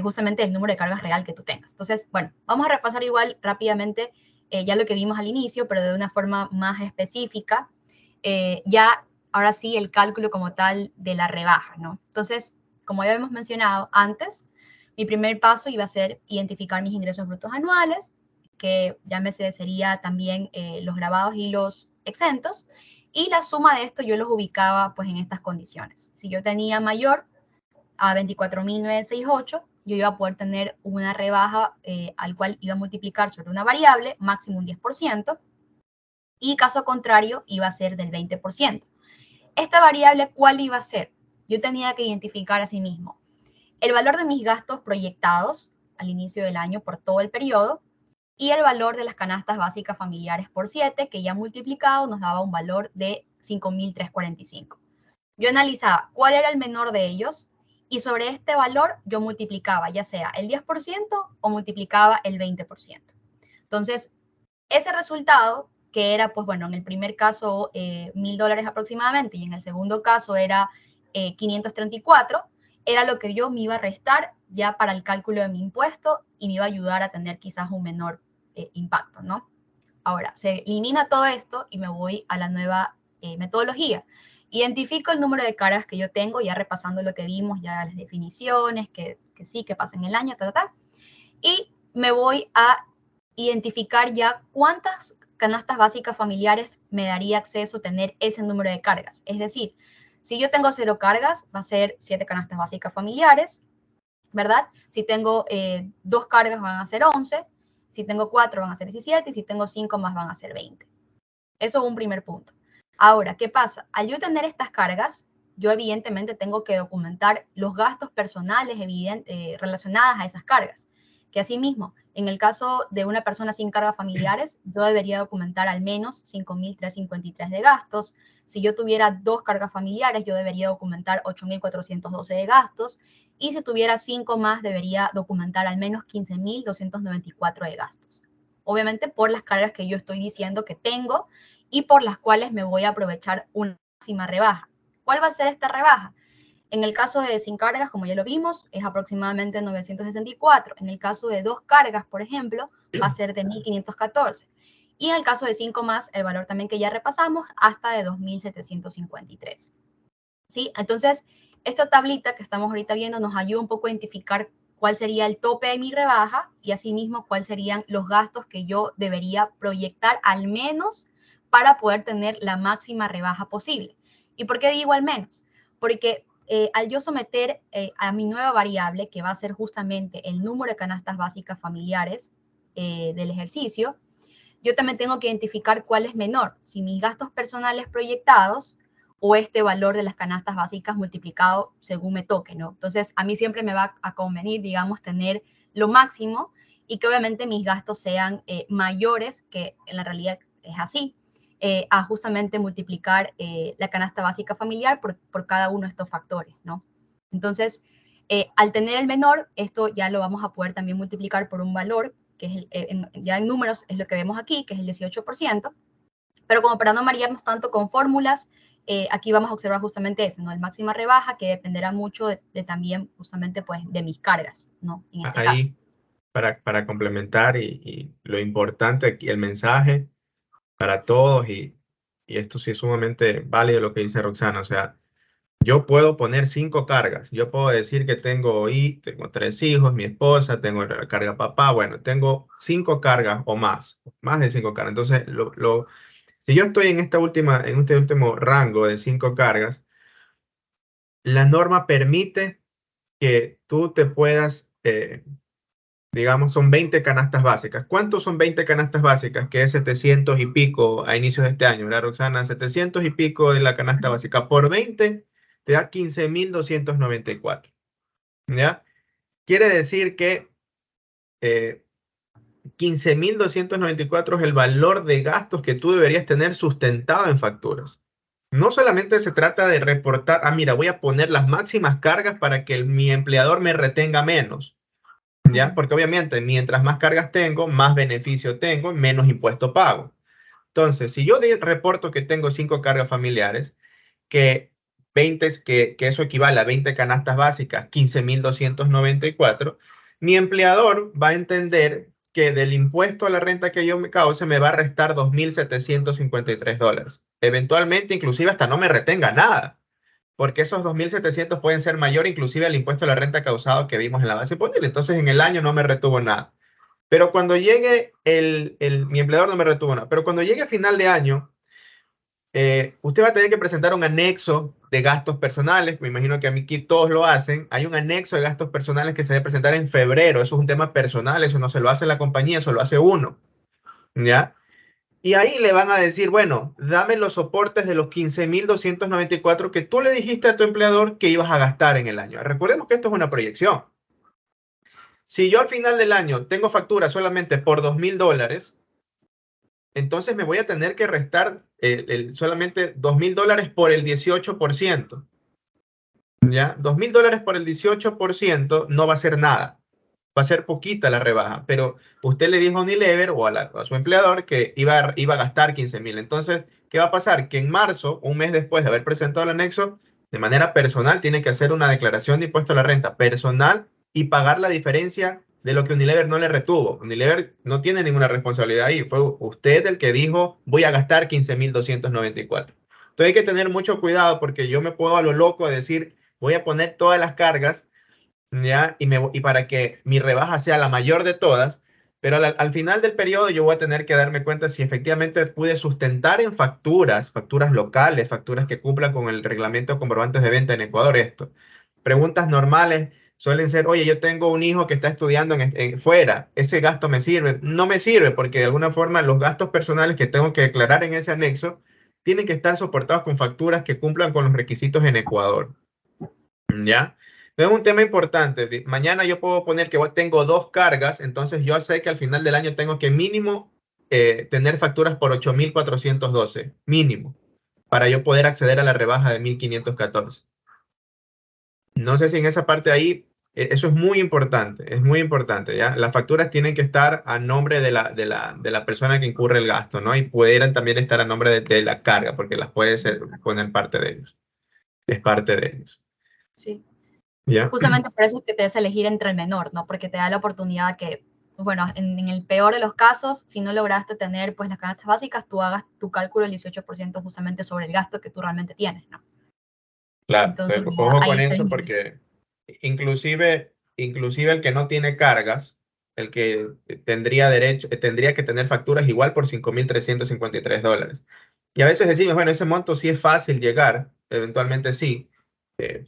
justamente del número de cargas real que tú tengas. Entonces, bueno, vamos a repasar igual rápidamente ya lo que vimos al inicio, pero de una forma más específica. Ya ahora sí, el cálculo como tal de la rebaja, ¿no? Entonces, como ya hemos mencionado antes, mi primer paso iba a ser identificar mis ingresos brutos anuales, que llámese sería también los gravados y los exentos, y la suma de esto yo los ubicaba pues en estas condiciones. Si yo tenía mayor a 24.968, yo iba a poder tener una rebaja al cual iba a multiplicar sobre una variable, máximo un 10%, y caso contrario iba a ser del 20%. Esta variable, ¿cuál iba a ser? Yo tenía que identificar a sí mismo el valor de mis gastos proyectados al inicio del año por todo el periodo y el valor de las canastas básicas familiares por 7, que ya multiplicado nos daba un valor de 5.345. Yo analizaba cuál era el menor de ellos y sobre este valor yo multiplicaba ya sea el 10% o multiplicaba el 20%. Entonces, ese resultado, que era, pues bueno, en el primer caso $1.000 aproximadamente y en el segundo caso era 534, era lo que yo me iba a restar ya para el cálculo de mi impuesto y me iba a ayudar a tener quizás un menor impacto, ¿no? Ahora, se elimina todo esto y me voy a la nueva metodología. Identifico el número de cargas que yo tengo, ya repasando lo que vimos, ya las definiciones, que sí, que pasa en el año, y me voy a identificar ya cuántas canastas básicas familiares me daría acceso a tener ese número de cargas. Es decir, si yo tengo 0 cargas, va a ser 7 canastas básicas familiares, ¿verdad? Si tengo 2 cargas, van a ser 11. Si tengo 4, van a ser 17. Y si tengo 5 más, van a ser 20. Eso es un primer punto. Ahora, ¿qué pasa? Al yo tener estas cargas, yo evidentemente tengo que documentar los gastos personales relacionados a esas cargas. Que asimismo, en el caso de una persona sin cargas familiares, yo debería documentar al menos 5.353 de gastos. Si yo tuviera 2 cargas familiares, yo debería documentar 8.412 de gastos. Y si tuviera 5 más, debería documentar al menos 15.294 de gastos. Obviamente por las cargas que yo estoy diciendo que tengo y por las cuales me voy a aprovechar una máxima rebaja. ¿Cuál va a ser esta rebaja? En el caso de sin cargas, como ya lo vimos, es aproximadamente 964. En el caso de 2 cargas, por ejemplo, va a ser de 1.514. Y en el caso de 5 más, el valor también que ya repasamos, hasta de 2.753. ¿Sí? Entonces, esta tablita que estamos ahorita viendo nos ayuda un poco a identificar cuál sería el tope de mi rebaja y asimismo cuáles serían los gastos que yo debería proyectar al menos para poder tener la máxima rebaja posible. ¿Y por qué digo al menos? Porque al yo someter a mi nueva variable, que va a ser justamente el número de canastas básicas familiares del ejercicio, yo también tengo que identificar cuál es menor, si mis gastos personales proyectados o este valor de las canastas básicas multiplicado según me toque, ¿no? Entonces, a mí siempre me va a convenir, digamos, tener lo máximo y que obviamente mis gastos sean mayores, que en la realidad es así, a justamente multiplicar la canasta básica familiar por cada uno de estos factores, ¿no? Entonces, al tener el menor, esto ya lo vamos a poder también multiplicar por un valor, que es ya en números es lo que vemos aquí, que es el 18%, pero como para no marearnos tanto con fórmulas, aquí vamos a observar justamente eso, ¿no? El máxima rebaja, que dependerá mucho de también justamente pues de mis cargas, ¿no? En este Ahí, caso. para complementar y lo importante aquí, el mensaje para todos y esto sí es sumamente válido lo que dice Roxana, o sea, yo puedo poner 5 cargas, yo puedo decir que tengo 3 hijos, mi esposa, tengo la carga papá, bueno, tengo 5 cargas o más de 5 cargas, entonces si yo estoy en este último rango de 5 cargas, la norma permite que tú te puedas, digamos, son 20 canastas básicas. ¿Cuántos son 20 canastas básicas? Que es 700 y pico a inicios de este año, ¿verdad, Roxana? 700 y pico de la canasta básica. Por 20 te da 15.294. ¿Ya? Quiere decir que 15.294 es el valor de gastos que tú deberías tener sustentado en facturas. No solamente se trata de reportar, mira, voy a poner las máximas cargas para que mi empleador me retenga menos. ¿Ya? Porque obviamente mientras más cargas tengo, más beneficio tengo, menos impuesto pago. Entonces, si yo reporto que tengo 5 cargas familiares, que eso equivale a 20 canastas básicas, 15.294, mi empleador va a entender que del impuesto a la renta que yo me cause me va a restar $2.753. eventualmente inclusive hasta no me retenga nada, porque esos 2.700 pueden ser mayor inclusive al impuesto a la renta causado que vimos en la base imponible. Entonces en el año no me retuvo nada. Pero cuando llegue mi empleador no me retuvo nada. Pero cuando llegue a final de año, usted va a tener que presentar un anexo de gastos personales. Me imagino que aquí todos lo hacen. Hay un anexo de gastos personales que se debe presentar en febrero. Eso es un tema personal. Eso no se lo hace la compañía, eso lo hace uno. ¿Ya? Y ahí le van a decir, bueno, dame los soportes de los 15.294 que tú le dijiste a tu empleador que ibas a gastar en el año. Recordemos que esto es una proyección. Si yo al final del año tengo factura solamente por $2.000, entonces me voy a tener que restar solamente $2.000 por el 18%. ¿Ya? $2.000 por el 18% no va a ser nada. Va a ser poquita la rebaja, pero usted le dijo a Unilever o a su empleador que iba a gastar 15.000. Entonces, ¿qué va a pasar? Que en marzo, un mes después de haber presentado el anexo, de manera personal tiene que hacer una declaración de impuesto a la renta personal y pagar la diferencia de lo que Unilever no le retuvo. Unilever no tiene ninguna responsabilidad ahí. Fue usted el que dijo, voy a gastar 15.294. Entonces hay que tener mucho cuidado porque yo me puedo a lo loco decir, voy a poner todas las cargas, ¿ya? Y para que mi rebaja sea la mayor de todas, pero al final del periodo yo voy a tener que darme cuenta si efectivamente pude sustentar en facturas locales, facturas que cumplan con el reglamento de comprobantes de venta en Ecuador esto. Preguntas normales suelen ser, oye, yo tengo un hijo que está estudiando fuera, ¿ese gasto me sirve? No me sirve porque de alguna forma los gastos personales que tengo que declarar en ese anexo tienen que estar soportados con facturas que cumplan con los requisitos en Ecuador, ¿ya? Es un tema importante. Mañana yo puedo poner que tengo 2 cargas, entonces yo sé que al final del año tengo que mínimo tener facturas por 8.412, mínimo, para yo poder acceder a la rebaja de 1.514. No sé si en esa parte ahí, eso es muy importante, ¿ya? Las facturas tienen que estar a nombre de la persona que incurre el gasto, ¿no? Y pudieran también estar a nombre de la carga, porque las puede poner parte de ellos. Es parte de ellos. Sí. ¿Ya? Justamente por eso es que te des a elegir entre el menor, ¿no? Porque te da la oportunidad que, bueno, en el peor de los casos, si no lograste tener pues las canastas básicas, tú hagas tu cálculo del 18% justamente sobre el gasto que tú realmente tienes, ¿no? Claro, Entonces, ojo con ahí se eso disminuye. porque inclusive el que no tiene cargas, el que tendría que tener facturas igual por $5.353. Y a veces decimos, bueno, ese monto sí es fácil llegar, eventualmente sí,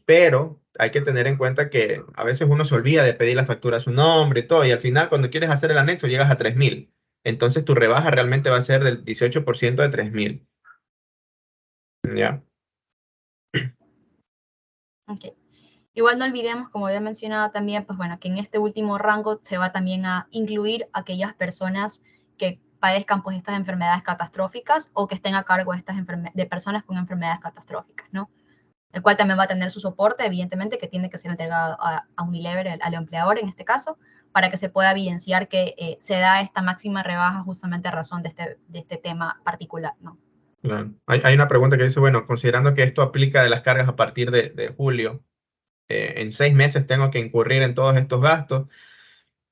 pero hay que tener en cuenta que a veces uno se olvida de pedir la factura a su nombre y todo, y al final cuando quieres hacer el anexo llegas a 3.000. Entonces tu rebaja realmente va a ser del 18% de 3.000. ¿Ya? Okay. Igual no olvidemos, como había mencionado también, pues bueno, que en este último rango se va también a incluir aquellas personas que padezcan pues estas enfermedades catastróficas o que estén a cargo de personas con enfermedades catastróficas, ¿no? El cual también va a tener su soporte, evidentemente, que tiene que ser entregado a Unilever, al empleador en este caso, para que se pueda evidenciar que se da esta máxima rebaja justamente a razón de este tema particular, ¿no? Claro. Hay una pregunta que dice, bueno, considerando que esto aplica de las cargas a partir de julio, en 6 meses tengo que incurrir en todos estos gastos. O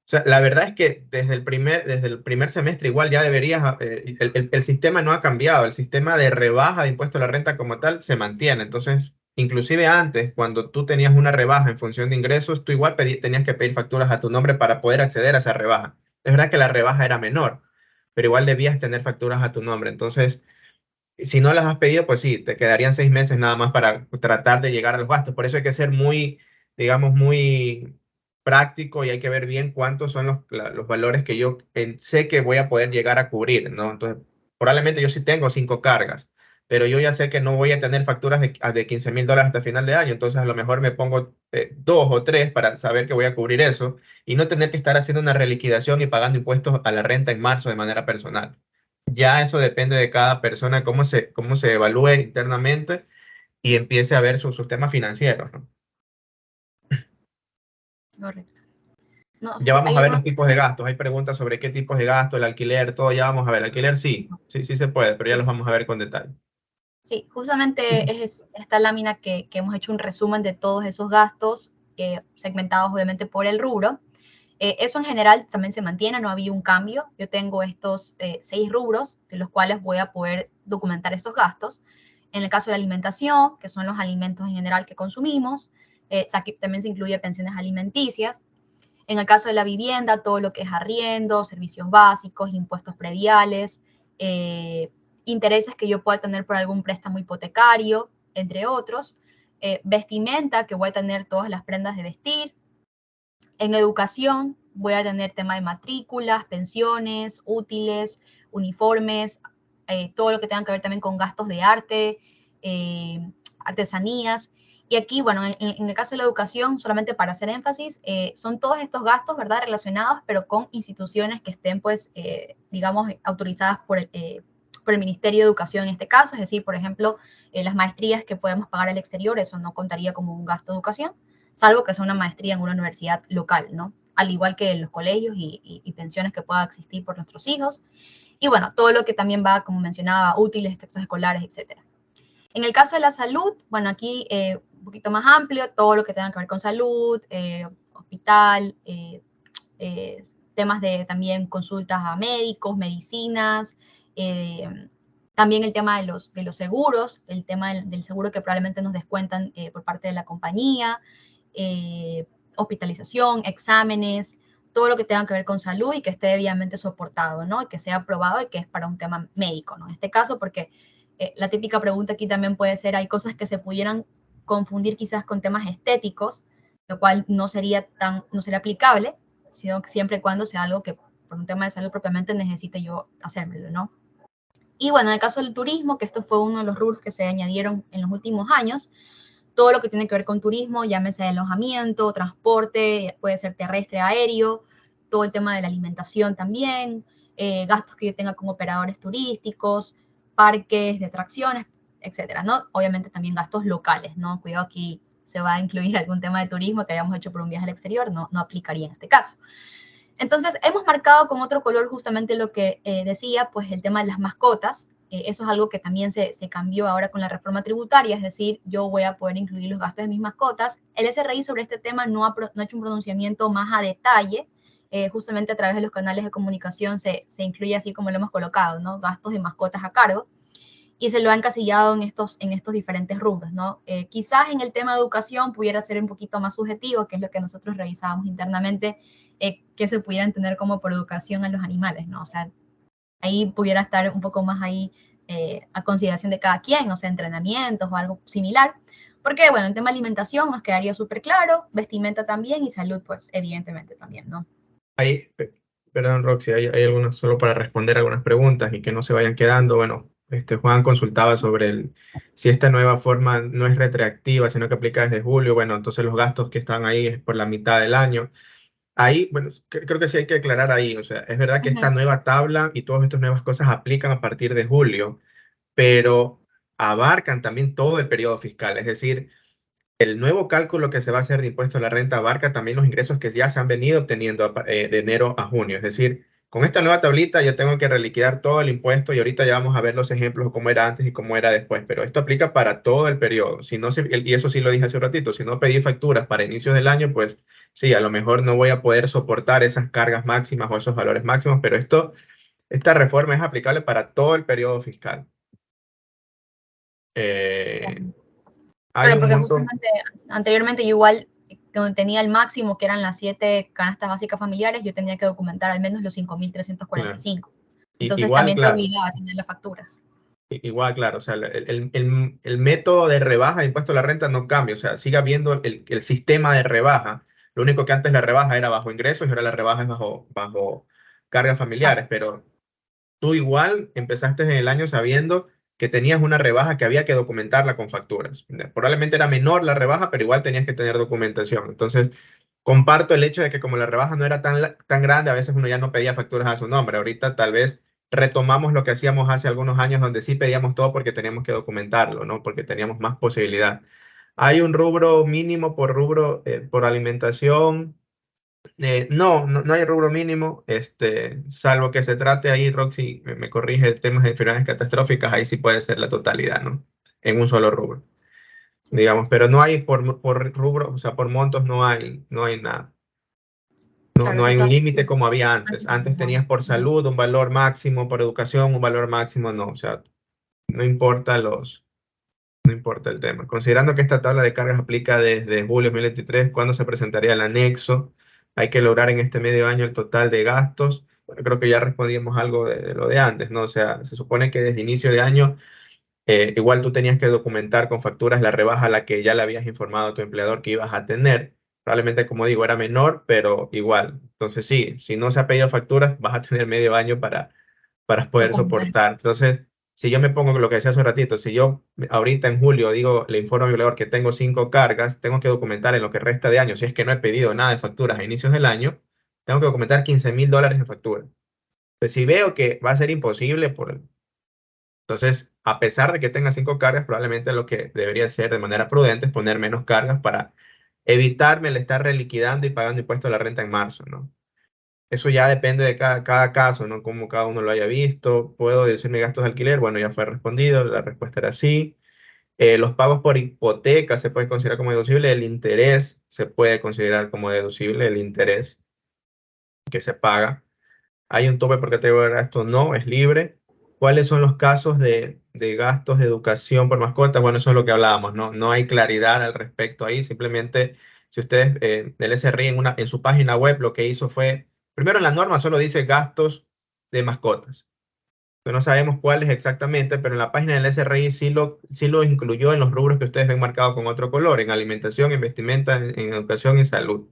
sea, la verdad es que desde el primer semestre igual ya deberías, el sistema no ha cambiado, el sistema de rebaja de impuesto a la renta como tal se mantiene. Entonces, inclusive antes, cuando tú tenías una rebaja en función de ingresos, tú igual tenías que pedir facturas a tu nombre para poder acceder a esa rebaja. Es verdad que la rebaja era menor, pero igual debías tener facturas a tu nombre. Entonces, si no las has pedido, pues sí, te quedarían 6 meses nada más para tratar de llegar a los gastos. Por eso hay que ser muy, digamos, muy práctico y hay que ver bien cuántos son los valores que yo sé que voy a poder llegar a cubrir, ¿no? Entonces, probablemente yo sí tengo 5 cargas, pero yo ya sé que no voy a tener facturas de $15.000 hasta final de año, entonces a lo mejor me pongo 2 o 3 para saber que voy a cubrir eso y no tener que estar haciendo una reliquidación y pagando impuestos a la renta en marzo de manera personal. Ya eso depende de cada persona, cómo se evalúe internamente y empiece a ver sus temas financieros, ¿no? Correcto. No, Ya vamos hay a ver otro. los tipos de gastos. Hay preguntas sobre qué tipos de gastos, el alquiler, todo. Ya vamos a ver. El alquiler sí se puede, pero ya los vamos a ver con detalle. Sí, justamente es esta lámina que hemos hecho un resumen de todos esos gastos segmentados obviamente por el rubro. Eso en general también se mantiene, no había un cambio. Yo tengo estos 6 rubros de los cuales voy a poder documentar estos gastos. En el caso de la alimentación, que son los alimentos en general que consumimos, también se incluye pensiones alimenticias. En el caso de la vivienda, todo lo que es arriendo, servicios básicos, impuestos prediales, intereses que yo pueda tener por algún préstamo hipotecario, entre otros. Vestimenta, que voy a tener todas las prendas de vestir. En educación voy a tener tema de matrículas, pensiones, útiles, uniformes, todo lo que tenga que ver también con gastos de arte, artesanías. Y aquí, bueno, en el caso de la educación, solamente para hacer énfasis, son todos estos gastos, ¿verdad?, relacionados, pero con instituciones que estén, pues, digamos, autorizadas por el Ministerio de Educación en este caso, es decir, por ejemplo, las maestrías que podemos pagar al exterior, eso no contaría como un gasto de educación, salvo que sea una maestría en una universidad local, ¿no? Al igual que en los colegios y pensiones que pueda existir por nuestros hijos. Y bueno, todo lo que también va, como mencionaba, útiles, textos escolares, etc. En el caso de la salud, bueno, aquí un poquito más amplio, todo lo que tenga que ver con salud, hospital, temas de también consultas a médicos, medicinas, también el tema de los seguros, el tema del seguro que probablemente nos descuentan por parte de la compañía, hospitalización, exámenes, todo lo que tenga que ver con salud y que esté debidamente soportado, ¿no? Y que sea aprobado y que es para un tema médico, ¿no? En este caso, porque la típica pregunta aquí también puede ser, hay cosas que se pudieran confundir quizás con temas estéticos, lo cual no sería aplicable, sino que siempre y cuando sea algo que por un tema de salud propiamente necesite yo hacérmelo, ¿no? Y bueno, en el caso del turismo, que esto fue uno de los rubros que se añadieron en los últimos años, todo lo que tiene que ver con turismo, llámese alojamiento, transporte, puede ser terrestre, aéreo, todo el tema de la alimentación también, gastos que yo tenga con operadores turísticos, parques de atracciones, etcétera, ¿no? Obviamente también gastos locales, ¿no? Cuidado, aquí se va a incluir algún tema de turismo que hayamos hecho por un viaje al exterior, no aplicaría en este caso. Entonces, hemos marcado con otro color justamente lo que decía, pues el tema de las mascotas. Eso es algo que también se cambió ahora con la reforma tributaria, es decir, yo voy a poder incluir los gastos de mis mascotas. El SRI sobre este tema no ha hecho un pronunciamiento más a detalle, justamente a través de los canales de comunicación se incluye así como lo hemos colocado, ¿no? Gastos de mascotas a cargo, y se lo ha encasillado en estos diferentes rubros, ¿no? Quizás en el tema de educación pudiera ser un poquito más subjetivo, que es lo que nosotros revisábamos internamente, que se pudieran tener como por educación a los animales, ¿no? O sea, ahí pudiera estar un poco más ahí a consideración de cada quien, o sea, entrenamientos o algo similar. Porque, bueno, el tema de alimentación nos quedaría súper claro, vestimenta también y salud, pues, evidentemente también, ¿no? Perdón, Roxy, hay algunos, solo para responder algunas preguntas y que no se vayan quedando. Bueno, Juan consultaba sobre si esta nueva forma no es retroactiva, sino que aplica desde julio. Bueno, entonces los gastos que están ahí es por la mitad del año. Ahí, bueno, creo que sí hay que aclarar ahí. O sea, es verdad que esta nueva tabla y todas estas nuevas cosas aplican a partir de julio, pero abarcan también todo el periodo fiscal. Es decir, el nuevo cálculo que se va a hacer de impuesto a la renta abarca también los ingresos que ya se han venido obteniendo de enero a junio. Es decir, con esta nueva tablita yo tengo que reliquidar todo el impuesto y ahorita ya vamos a ver los ejemplos de cómo era antes y cómo era después, pero esto aplica para todo el periodo. Si no y eso sí lo dije hace un ratito, si no pedí facturas para inicios del año, pues sí, a lo mejor no voy a poder soportar esas cargas máximas o esos valores máximos, pero esta reforma es aplicable para todo el periodo fiscal. Pero porque justamente anteriormente yo igual, donde tenía el máximo, que eran las 7 canastas básicas familiares, yo tenía que documentar al menos los 5.345. Claro. Entonces igual, también te obligaba a tener las facturas. Igual, claro, o sea, el método de rebaja de impuesto a la renta no cambia, o sea, sigue habiendo el sistema de rebaja. Lo único que antes la rebaja era bajo ingresos y ahora la rebaja es bajo cargas familiares, pero tú igual empezaste en el año sabiendo que tenías una rebaja que había que documentarla con facturas. Probablemente era menor la rebaja, pero igual tenías que tener documentación. Entonces, comparto el hecho de que como la rebaja no era tan grande, a veces uno ya no pedía facturas a su nombre. Ahorita tal vez retomamos lo que hacíamos hace algunos años donde sí pedíamos todo porque teníamos que documentarlo, ¿no? Porque teníamos más posibilidad. Hay un rubro mínimo por rubro, por alimentación. No hay rubro mínimo, salvo que se trate ahí, Roxy me corrige, temas de enfermedades catastróficas, ahí sí puede ser la totalidad, ¿no? En un solo rubro, digamos, pero no hay por rubro, o sea, por montos no hay nada. No, Claro, no hay eso un hace límite como había antes. Antes no. tenías por salud un valor máximo, por educación un valor máximo, no. O sea, no importa no importa el tema. Considerando que esta tabla de cargas aplica desde julio de 2023, ¿cuándo se presentaría el anexo? Hay que lograr en este medio año el total de gastos. Bueno, creo que ya respondimos algo de lo de antes, ¿no? O sea, se supone que desde inicio de año, igual tú tenías que documentar con facturas la rebaja a la que ya le habías informado a tu empleador que ibas a tener. Probablemente, como digo, era menor, pero igual. Entonces, sí, si no se ha pedido facturas, vas a tener medio año para poder documentar. soportar. Entonces, si yo me pongo con lo que decía hace un ratito, si yo ahorita en julio digo, le informo a mi empleador que tengo 5 cargas, tengo que documentar en lo que resta de año, si es que no he pedido nada de facturas a inicios del año, tengo que documentar $15,000 en factura. Pues si veo que va a ser imposible, entonces, a pesar de que tenga 5 cargas, probablemente lo que debería hacer de manera prudente es poner menos cargas para evitarme el estar reliquidando y pagando impuesto a la renta en marzo, ¿no? Eso ya depende de cada caso, ¿no? Cómo cada uno lo haya visto. ¿Puedo decir mis gastos de alquiler? Bueno, ya fue respondido, la respuesta era sí. Los pagos por hipoteca se puede considerar como deducible, el interés se puede considerar como deducible, el interés que se paga. ¿Hay un tope por categoría de gasto? No, es libre. ¿Cuáles son los casos de gastos de educación por mascotas? Bueno, eso es lo que hablábamos, ¿no? No hay claridad al respecto ahí. Simplemente, si ustedes, el SRI en su página web lo que hizo fue, primero en la norma solo dice gastos de mascotas. No sabemos cuáles exactamente, pero en la página del SRI sí lo incluyó en los rubros que ustedes ven marcados con otro color, en alimentación, en vestimenta, en educación y salud.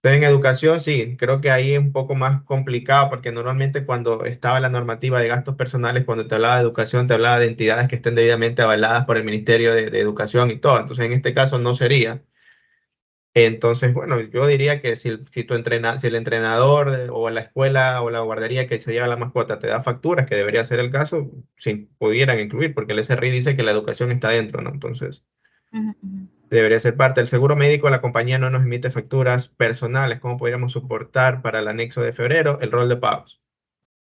Pero en educación sí, creo que ahí es un poco más complicado porque normalmente cuando estaba la normativa de gastos personales, cuando te hablaba de educación, te hablaba de entidades que estén debidamente avaladas por el Ministerio de Educación y todo. Entonces, en este caso no sería. Entonces, bueno, yo diría que si el entrenador o la escuela o la guardería que se lleva la mascota te da facturas, que debería ser el caso, si pudieran incluir, porque el SRI dice que la educación está dentro, ¿no? Entonces, Ujú, ujú. debería ser parte. El seguro médico, la compañía no nos emite facturas personales. ¿Cómo podríamos soportar para el anexo de febrero el rol de pagos?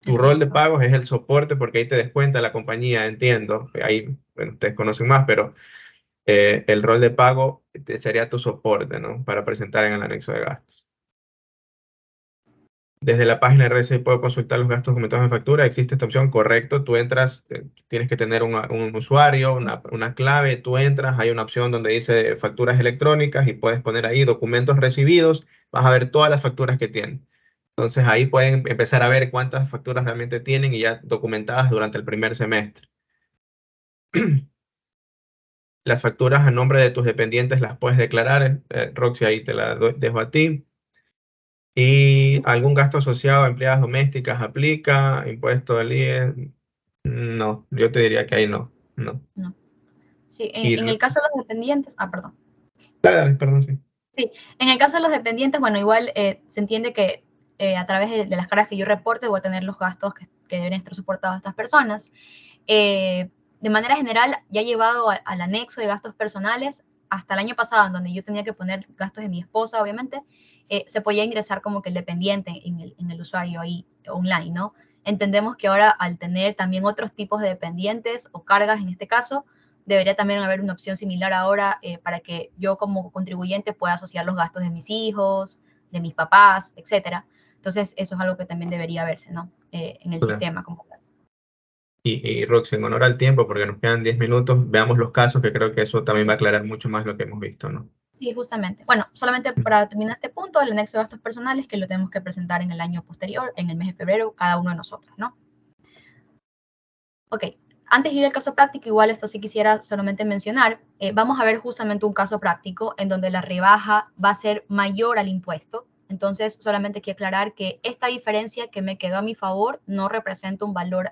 El Tu rol rol de de pago. pagos es el soporte porque ahí te descuenta la compañía, entiendo. Ahí, bueno, ustedes conocen más, pero el rol de pago sería tu soporte, ¿no? Para presentar en el anexo de gastos. Desde la página de RSI puedo consultar los gastos documentados en factura. Existe esta opción, correcto. Tú entras, tienes que tener un usuario, una clave. Tú entras, hay una opción donde dice facturas electrónicas y puedes poner ahí documentos recibidos. Vas a ver todas las facturas que tienen. Entonces ahí pueden empezar a ver cuántas facturas realmente tienen y ya documentadas durante el primer semestre. Las facturas a nombre de tus dependientes las puedes declarar. Roxy, ahí te la dejo a ti. ¿Y algún gasto asociado a empleadas domésticas aplica? ¿Impuesto al IE? No, yo te diría que ahí no. No. No. Sí, Y, en el caso de los dependientes, perdón. dale, perdón, sí. Sí, en el caso de los dependientes, bueno, igual se entiende que a través de las cargas que yo reporte voy a tener los gastos que deben estar soportados estas personas. De manera general, ya llevado al anexo de gastos personales, hasta el año pasado, en donde yo tenía que poner gastos de mi esposa, obviamente, se podía ingresar como que el dependiente en el usuario ahí online, ¿no? Entendemos que ahora al tener también otros tipos de dependientes o cargas en este caso, debería también haber una opción similar ahora para que yo como contribuyente pueda asociar los gastos de mis hijos, de mis papás, etcétera. Entonces, eso es algo que también debería verse, ¿no? En el Claro. sistema como tal. Y Roxy, en honor al tiempo, porque nos quedan 10 minutos, veamos los casos, que creo que eso también va a aclarar mucho más lo que hemos visto, ¿no? Sí, justamente. Bueno, solamente para terminar este punto, el anexo de gastos personales que lo tenemos que presentar en el año posterior, en el mes de febrero, cada uno de nosotros, ¿no? Ok, antes de ir al caso práctico, igual esto sí quisiera solamente mencionar, vamos a ver justamente un caso práctico en donde la rebaja va a ser mayor al impuesto. Entonces, solamente quiero aclarar que esta diferencia que me quedó a mi favor no representa un valor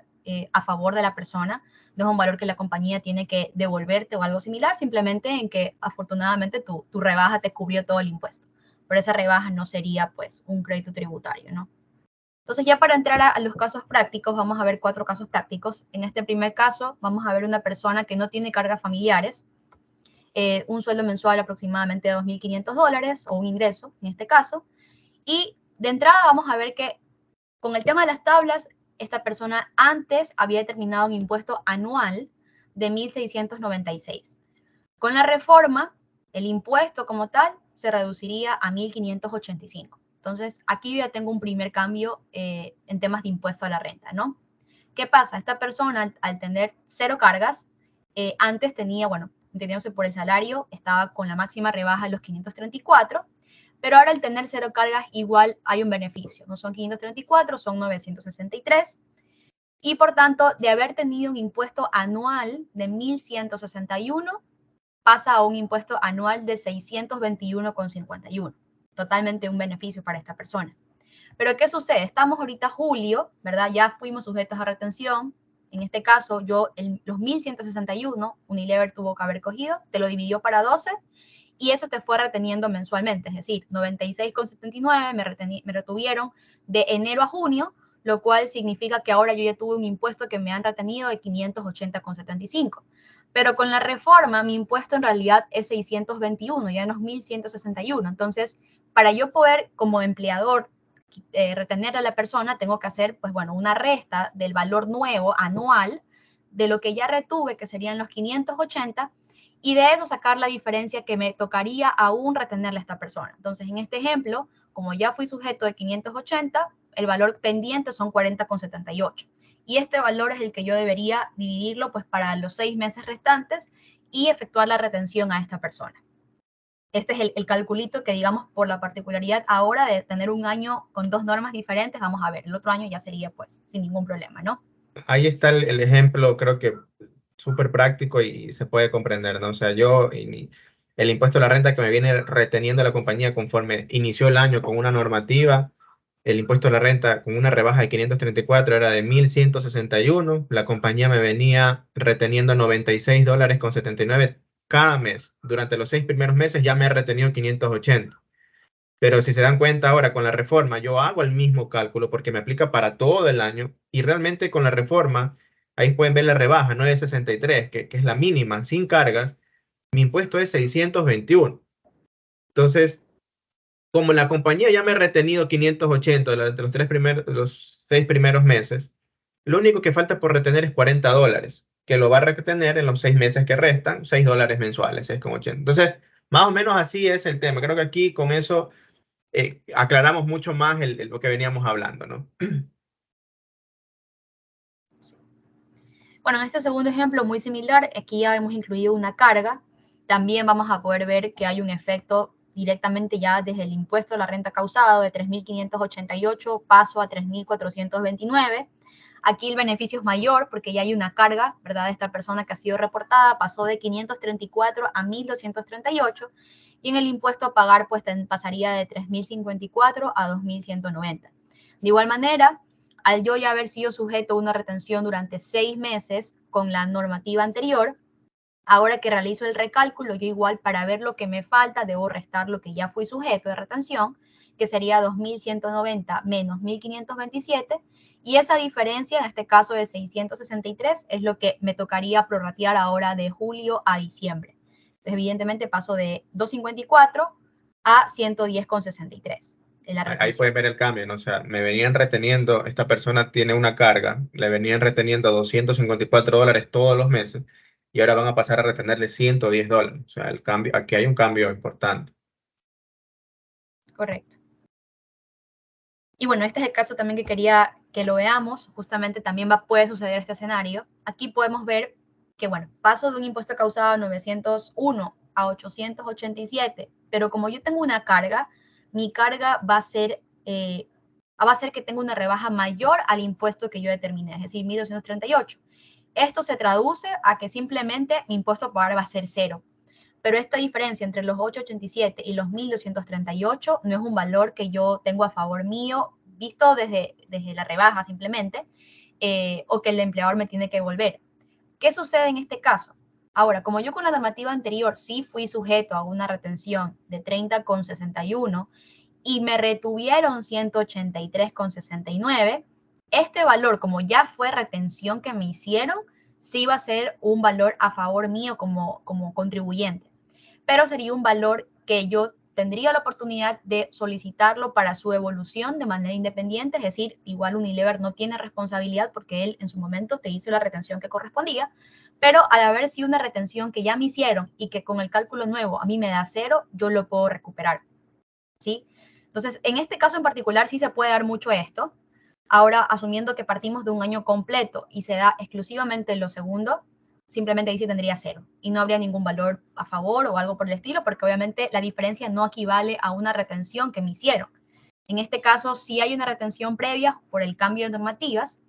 a favor de la persona, no es un valor que la compañía tiene que devolverte o algo similar, simplemente en que afortunadamente tu rebaja te cubrió todo el impuesto. Pero esa rebaja no sería pues un crédito tributario, ¿no? Entonces ya para entrar a los casos prácticos, vamos a ver 4 casos prácticos. En este primer caso, vamos a ver una persona que no tiene cargas familiares, un sueldo mensual aproximadamente de $2,500 o un ingreso en este caso. Y de entrada vamos a ver que con el tema de las tablas, esta persona antes había determinado un impuesto anual de 1.696. Con la reforma, el impuesto como tal se reduciría a 1.585. Entonces, aquí yo ya tengo un primer cambio en temas de impuesto a la renta, ¿no? ¿Qué pasa? Esta persona, al tener 0 cargas, antes tenía, bueno, entendiéndose por el salario, estaba con la máxima rebaja de los 534, pero ahora al tener 0 cargas igual hay un beneficio. No son 534, son 963. Y por tanto, de haber tenido un impuesto anual de 1.161, pasa a un impuesto anual de 621,51. Totalmente un beneficio para esta persona. Pero ¿qué sucede? Estamos ahorita julio, ¿verdad? Ya fuimos sujetos a retención. En este caso, los 1.161, Unilever tuvo que haber cogido, te lo dividió para 12 y eso te fue reteniendo mensualmente. Es decir, 96,79 me retuvieron de enero a junio, lo cual significa que ahora yo ya tuve un impuesto que me han retenido de 580,75. Pero con la reforma, mi impuesto en realidad es 621, ya no es 1.161. Entonces, para yo poder, como empleador, retener a la persona, tengo que hacer, pues bueno, una resta del valor nuevo anual de lo que ya retuve, que serían los 580, y de eso sacar la diferencia que me tocaría aún retenerle a esta persona. Entonces, en este ejemplo, como ya fui sujeto de 580, el valor pendiente son 40,78. Y este valor es el que yo debería dividirlo pues para los 6 meses restantes y efectuar la retención a esta persona. Este es el calculito que, digamos, por la particularidad ahora de tener un año con 2 normas diferentes, vamos a ver, el otro año ya sería pues sin ningún problema, ¿no? Ahí está el ejemplo, creo que súper práctico y se puede comprender, ¿no? O sea, el impuesto a la renta que me viene reteniendo la compañía conforme inició el año con una normativa, el impuesto a la renta con una rebaja de 534 era de 1.161, la compañía me venía reteniendo $96,79 cada mes. Durante los 6 primeros meses ya me ha retenido 580. Pero si se dan cuenta ahora con la reforma, yo hago el mismo cálculo porque me aplica para todo el año y realmente con la reforma, ahí pueden ver la rebaja, 963, que es la mínima, sin cargas, mi impuesto es 621. Entonces, como la compañía ya me ha retenido 580 durante los 6 primeros meses, lo único que falta por retener es $40, que lo va a retener en los 6 meses que restan, $6 mensuales, 6,80. Entonces, más o menos así es el tema. Creo que aquí con eso aclaramos mucho más lo que veníamos hablando, ¿no? Bueno, en este segundo ejemplo muy similar, aquí ya hemos incluido una carga. También vamos a poder ver que hay un efecto directamente ya desde el impuesto a la renta causado de 3.588 paso a 3.429. Aquí el beneficio es mayor porque ya hay una carga, ¿verdad? De esta persona que ha sido reportada, pasó de 534 a 1.238 y en el impuesto a pagar pues pasaría de 3.054 a 2.190. De igual manera, al yo ya haber sido sujeto a una retención durante 6 meses con la normativa anterior, ahora que realizo el recálculo, yo igual para ver lo que me falta, debo restar lo que ya fui sujeto de retención, que sería 2.190 menos 1.527, y esa diferencia, en este caso de 663, es lo que me tocaría prorratear ahora de julio a diciembre. Entonces, evidentemente paso de 254 a 110,63. Ahí pueden ver el cambio, ¿no? O sea, me venían reteniendo, esta persona tiene una carga, le venían reteniendo $254 todos los meses y ahora van a pasar a retenerle $110. O sea, el cambio, aquí hay un cambio importante. Correcto. Y bueno, este es el caso también que quería que lo veamos. Justamente también puede suceder este escenario. Aquí podemos ver que, bueno, paso de un impuesto causado a 901 a 887, pero como yo tengo una carga, mi carga va a ser que tenga una rebaja mayor al impuesto que yo determiné, es decir, 1.238. Esto se traduce a que simplemente mi impuesto a pagar va a ser 0. Pero esta diferencia entre los 887 y los 1.238 no es un valor que yo tengo a favor mío, visto desde la rebaja simplemente, o que el empleador me tiene que devolver. ¿Qué sucede en este caso? Ahora, como yo con la normativa anterior sí fui sujeto a una retención de 30,61 y me retuvieron 183,69, este valor, como ya fue retención que me hicieron, sí va a ser un valor a favor mío como contribuyente, pero sería un valor que yo tendría la oportunidad de solicitarlo para su evolución de manera independiente, es decir, igual Unilever no tiene responsabilidad porque él en su momento te hizo la retención que correspondía, pero al haber sido una retención que ya me hicieron y que con el cálculo nuevo a mí me da 0, yo lo puedo recuperar, ¿sí? Entonces, en este caso en particular sí se puede dar mucho esto. Ahora, asumiendo que partimos de un año completo y se da exclusivamente lo segundo, simplemente ahí sí tendría 0 y no habría ningún valor a favor o algo por el estilo, porque obviamente la diferencia no equivale a una retención que me hicieron. En este caso, sí hay una retención previa por el cambio de normativas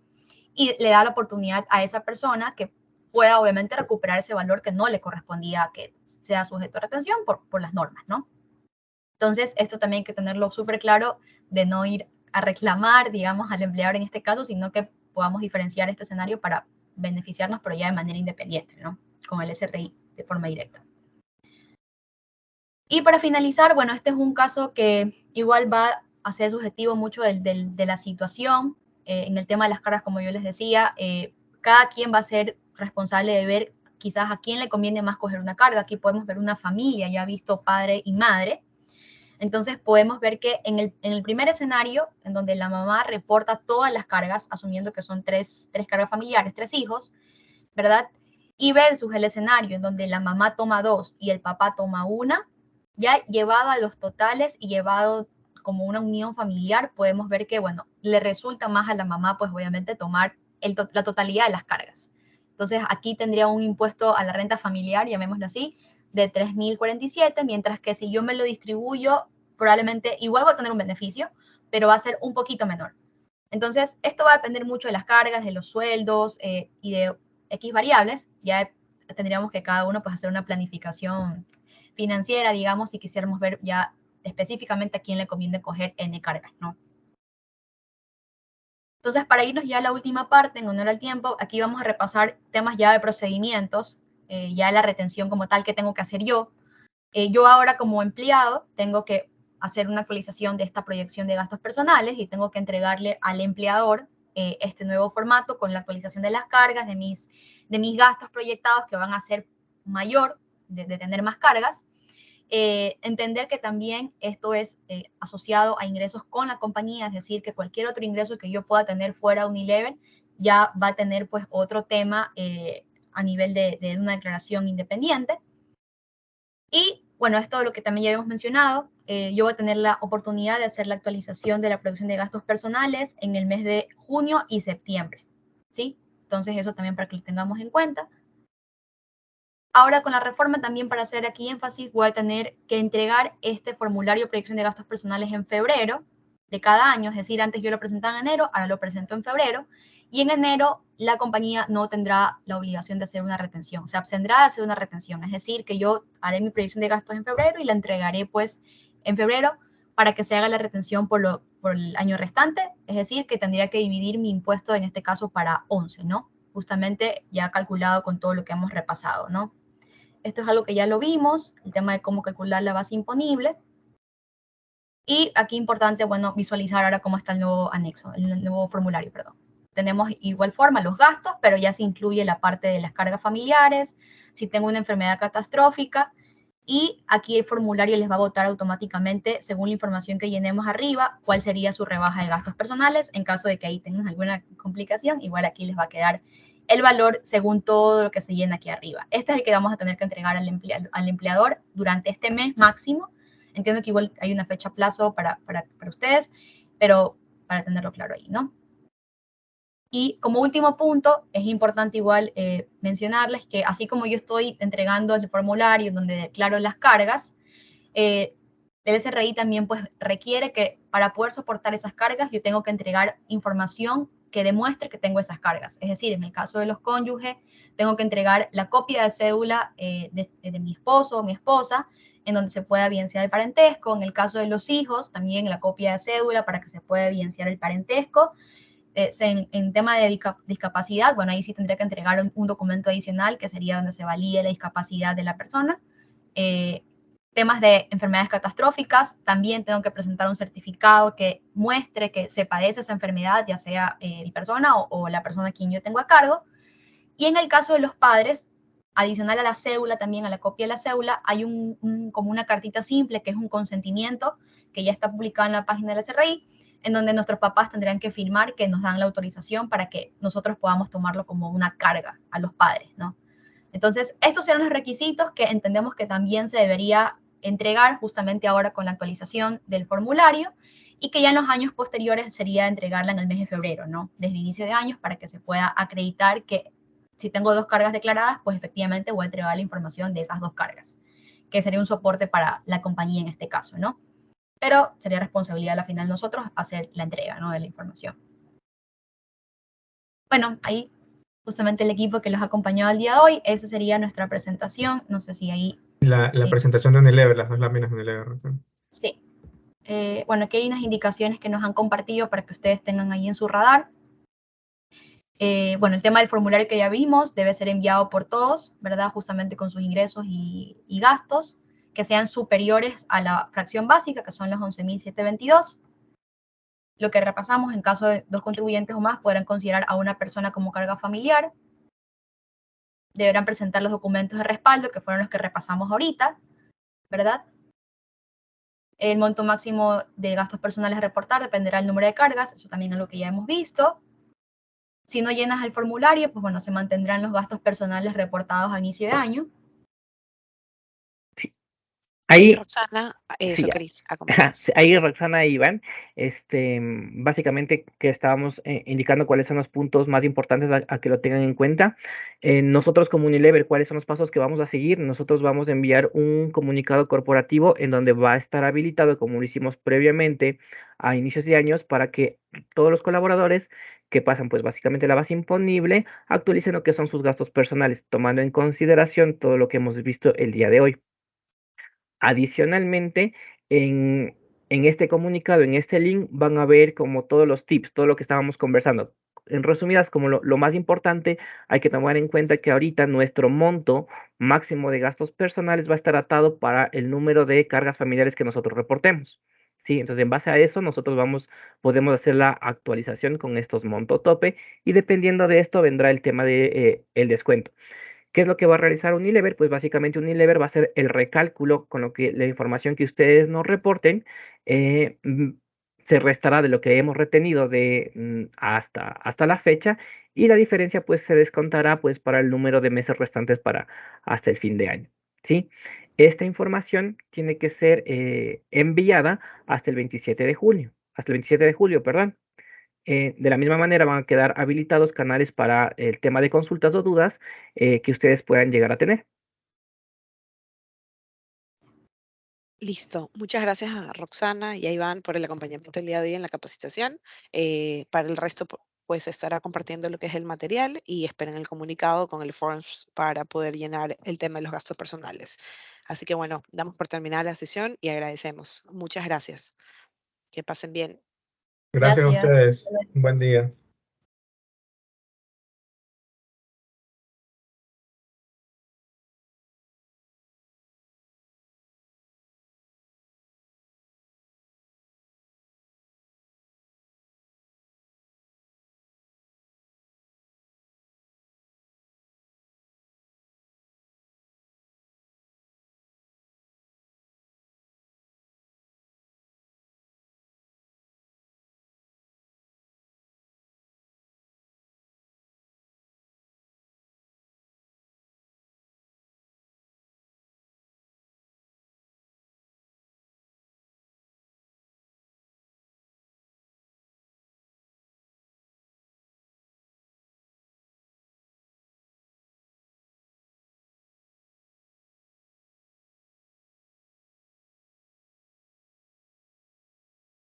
y le da la oportunidad a esa persona que pueda obviamente recuperar ese valor que no le correspondía a que sea sujeto a retención por las normas, ¿no? Entonces, esto también hay que tenerlo súper claro de no ir a reclamar, digamos, al empleador en este caso, sino que podamos diferenciar este escenario para beneficiarnos, pero ya de manera independiente, ¿no? Con el SRI de forma directa. Y para finalizar, bueno, este es un caso que igual va a ser subjetivo mucho de la situación. En el tema de las cargas, como yo les decía, cada quien va a ser responsable de ver quizás a quién le conviene más coger una carga. Aquí podemos ver una familia, ya visto padre y madre. Entonces podemos ver que en el primer escenario, en donde la mamá reporta todas las cargas, asumiendo que son tres cargas familiares, 3 hijos, ¿verdad? Y versus el escenario en donde la mamá toma 2 y el papá toma 1, ya llevado a los totales y llevado como una unión familiar, podemos ver que, bueno, le resulta más a la mamá, pues obviamente tomar la totalidad de las cargas. Entonces aquí tendría un impuesto a la renta familiar, llamémoslo así, de 3.047, mientras que si yo me lo distribuyo, probablemente igual voy a tener un beneficio, pero va a ser un poquito menor. Entonces, esto va a depender mucho de las cargas, de los sueldos y de X variables. Ya tendríamos que cada uno pues hacer una planificación financiera, digamos, si quisiéramos ver ya específicamente a quién le conviene coger N cargas, ¿no? Entonces, para irnos ya a la última parte, en honor al tiempo, aquí vamos a repasar temas ya de procedimientos, ya la retención como tal que tengo que hacer yo. Yo ahora como empleado tengo que hacer una actualización de esta proyección de gastos personales y tengo que entregarle al empleador este nuevo formato con la actualización de las cargas, de mis gastos proyectados que van a ser mayor, de tener más cargas. Entender que también esto es asociado a ingresos con la compañía, es decir, que cualquier otro ingreso que yo pueda tener fuera de Unilever ya va a tener pues otro tema a nivel de una declaración independiente. Y bueno, esto es lo que también ya habíamos mencionado. Yo voy a tener la oportunidad de hacer la actualización de la producción de gastos personales en el mes de junio y septiembre, ¿sí? Entonces eso también para que lo tengamos en cuenta. Ahora con la reforma también para hacer aquí énfasis voy a tener que entregar este formulario de proyección de gastos personales en febrero de cada año, es decir, antes yo lo presentaba en enero, ahora lo presento en febrero, y en enero la compañía no tendrá la obligación de hacer una retención, se abstendrá de hacer una retención, es decir, que yo haré mi proyección de gastos en febrero y la entregaré pues en febrero para que se haga la retención por el año restante, es decir, que tendría que dividir mi impuesto en este caso para 11, ¿no? Justamente ya calculado con todo lo que hemos repasado, ¿no? Esto es algo que ya lo vimos, el tema de cómo calcular la base imponible. Y aquí importante, bueno, visualizar ahora cómo está el nuevo anexo, el nuevo formulario, perdón. Tenemos igual forma los gastos, pero ya se incluye la parte de las cargas familiares, si tengo una enfermedad catastrófica, y aquí el formulario les va a botar automáticamente, según la información que llenemos arriba, cuál sería su rebaja de gastos personales. En caso de que ahí tengan alguna complicación, igual aquí les va a quedar el valor según todo lo que se llena aquí arriba. Este es el que vamos a tener que entregar al empleador durante este mes máximo. Entiendo que igual hay una fecha plazo para ustedes, pero para tenerlo claro ahí, ¿no? Y como último punto, es importante igual mencionarles que así como yo estoy entregando el formulario donde declaro las cargas, el SRI también pues requiere que para poder soportar esas cargas yo tengo que entregar información que demuestre que tengo esas cargas. Es decir, en el caso de los cónyuges, tengo que entregar la copia de cédula de mi esposo o mi esposa, en donde se pueda evidenciar el parentesco. En el caso de los hijos, también la copia de cédula para que se pueda evidenciar el parentesco. En tema de discapacidad, bueno, ahí sí tendría que entregar un documento adicional que sería donde se valide la discapacidad de la persona. Temas de enfermedades catastróficas, también tengo que presentar un certificado que muestre que se padece esa enfermedad, ya sea mi persona o la persona a quien yo tengo a cargo. Y en el caso de los padres, adicional a la cédula, también a la copia de la cédula, hay como una cartita simple que es un consentimiento que ya está publicado en la página del SRI, en donde nuestros papás tendrán que firmar que nos dan la autorización para que nosotros podamos tomarlo como una carga a los padres, ¿no? Entonces, estos eran los requisitos que entendemos que también se debería entregar justamente ahora con la actualización del formulario, y que ya en los años posteriores sería entregarla en el mes de febrero, ¿no? Desde inicio de años, para que se pueda acreditar que si tengo 2 cargas declaradas, pues efectivamente voy a entregar la información de esas 2 cargas, que sería un soporte para la compañía en este caso, ¿no? Pero sería responsabilidad a la final nosotros hacer la entrega, ¿no?, de la información. Bueno, ahí justamente el equipo que los ha acompañado el día de hoy, esa sería nuestra presentación. No sé si ahí... La presentación de Unilever, las 2 láminas de Unilever. Sí. Bueno, aquí hay unas indicaciones que nos han compartido para que ustedes tengan ahí en su radar. Bueno, el tema del formulario que ya vimos debe ser enviado por todos, ¿verdad? Justamente con sus ingresos y gastos, que sean superiores a la fracción básica, que son los 11.722. Lo que repasamos, en caso de 2 contribuyentes o más, podrán considerar a una persona como carga familiar. Deberán presentar los documentos de respaldo, que fueron los que repasamos ahorita, ¿verdad? El monto máximo de gastos personales a reportar dependerá del número de cargas, eso también es lo que ya hemos visto. Si no llenas el formulario, pues bueno, se mantendrán los gastos personales reportados a inicio de año. Y Ahí, Roxana, sí, eso, Cris, ahí Roxana e Iván, básicamente que estábamos indicando cuáles son los puntos más importantes a que lo tengan en cuenta. Nosotros como Unilever, ¿cuáles son los pasos que vamos a seguir? Nosotros vamos a enviar un comunicado corporativo en donde va a estar habilitado, como lo hicimos previamente a inicios de años, para que todos los colaboradores que pasan, pues básicamente la base imponible, actualicen lo que son sus gastos personales, tomando en consideración todo lo que hemos visto el día de hoy. Adicionalmente, en este comunicado, en este link, van a ver como todos los tips, todo lo que estábamos conversando. En resumidas, como lo más importante, hay que tomar en cuenta que ahorita nuestro monto máximo de gastos personales va a estar atado para el número de cargas familiares que nosotros reportemos. ¿Sí? Entonces, en base a eso, nosotros podemos hacer la actualización con estos monto tope, y dependiendo de esto vendrá el tema de el descuento. ¿Qué es lo que va a realizar Unilever? Pues básicamente Unilever va a hacer el recálculo con lo que la información que ustedes nos reporten, se restará de lo que hemos retenido hasta la fecha, y la diferencia pues se descontará pues para el número de meses restantes para hasta el fin de año, ¿sí? Esta información tiene que ser enviada hasta el 27 de julio, perdón. De la misma manera van a quedar habilitados canales para el tema de consultas o dudas que ustedes puedan llegar a tener. Listo. Muchas gracias a Roxana y a Iván por el acompañamiento el día de hoy en la capacitación. Para el resto, pues estará compartiendo lo que es el material, y esperen el comunicado con el forms para poder llenar el tema de los gastos personales. Así que bueno, damos por terminada la sesión y agradecemos. Muchas gracias. Que pasen bien. Gracias a Gracias. ustedes. Un buen día.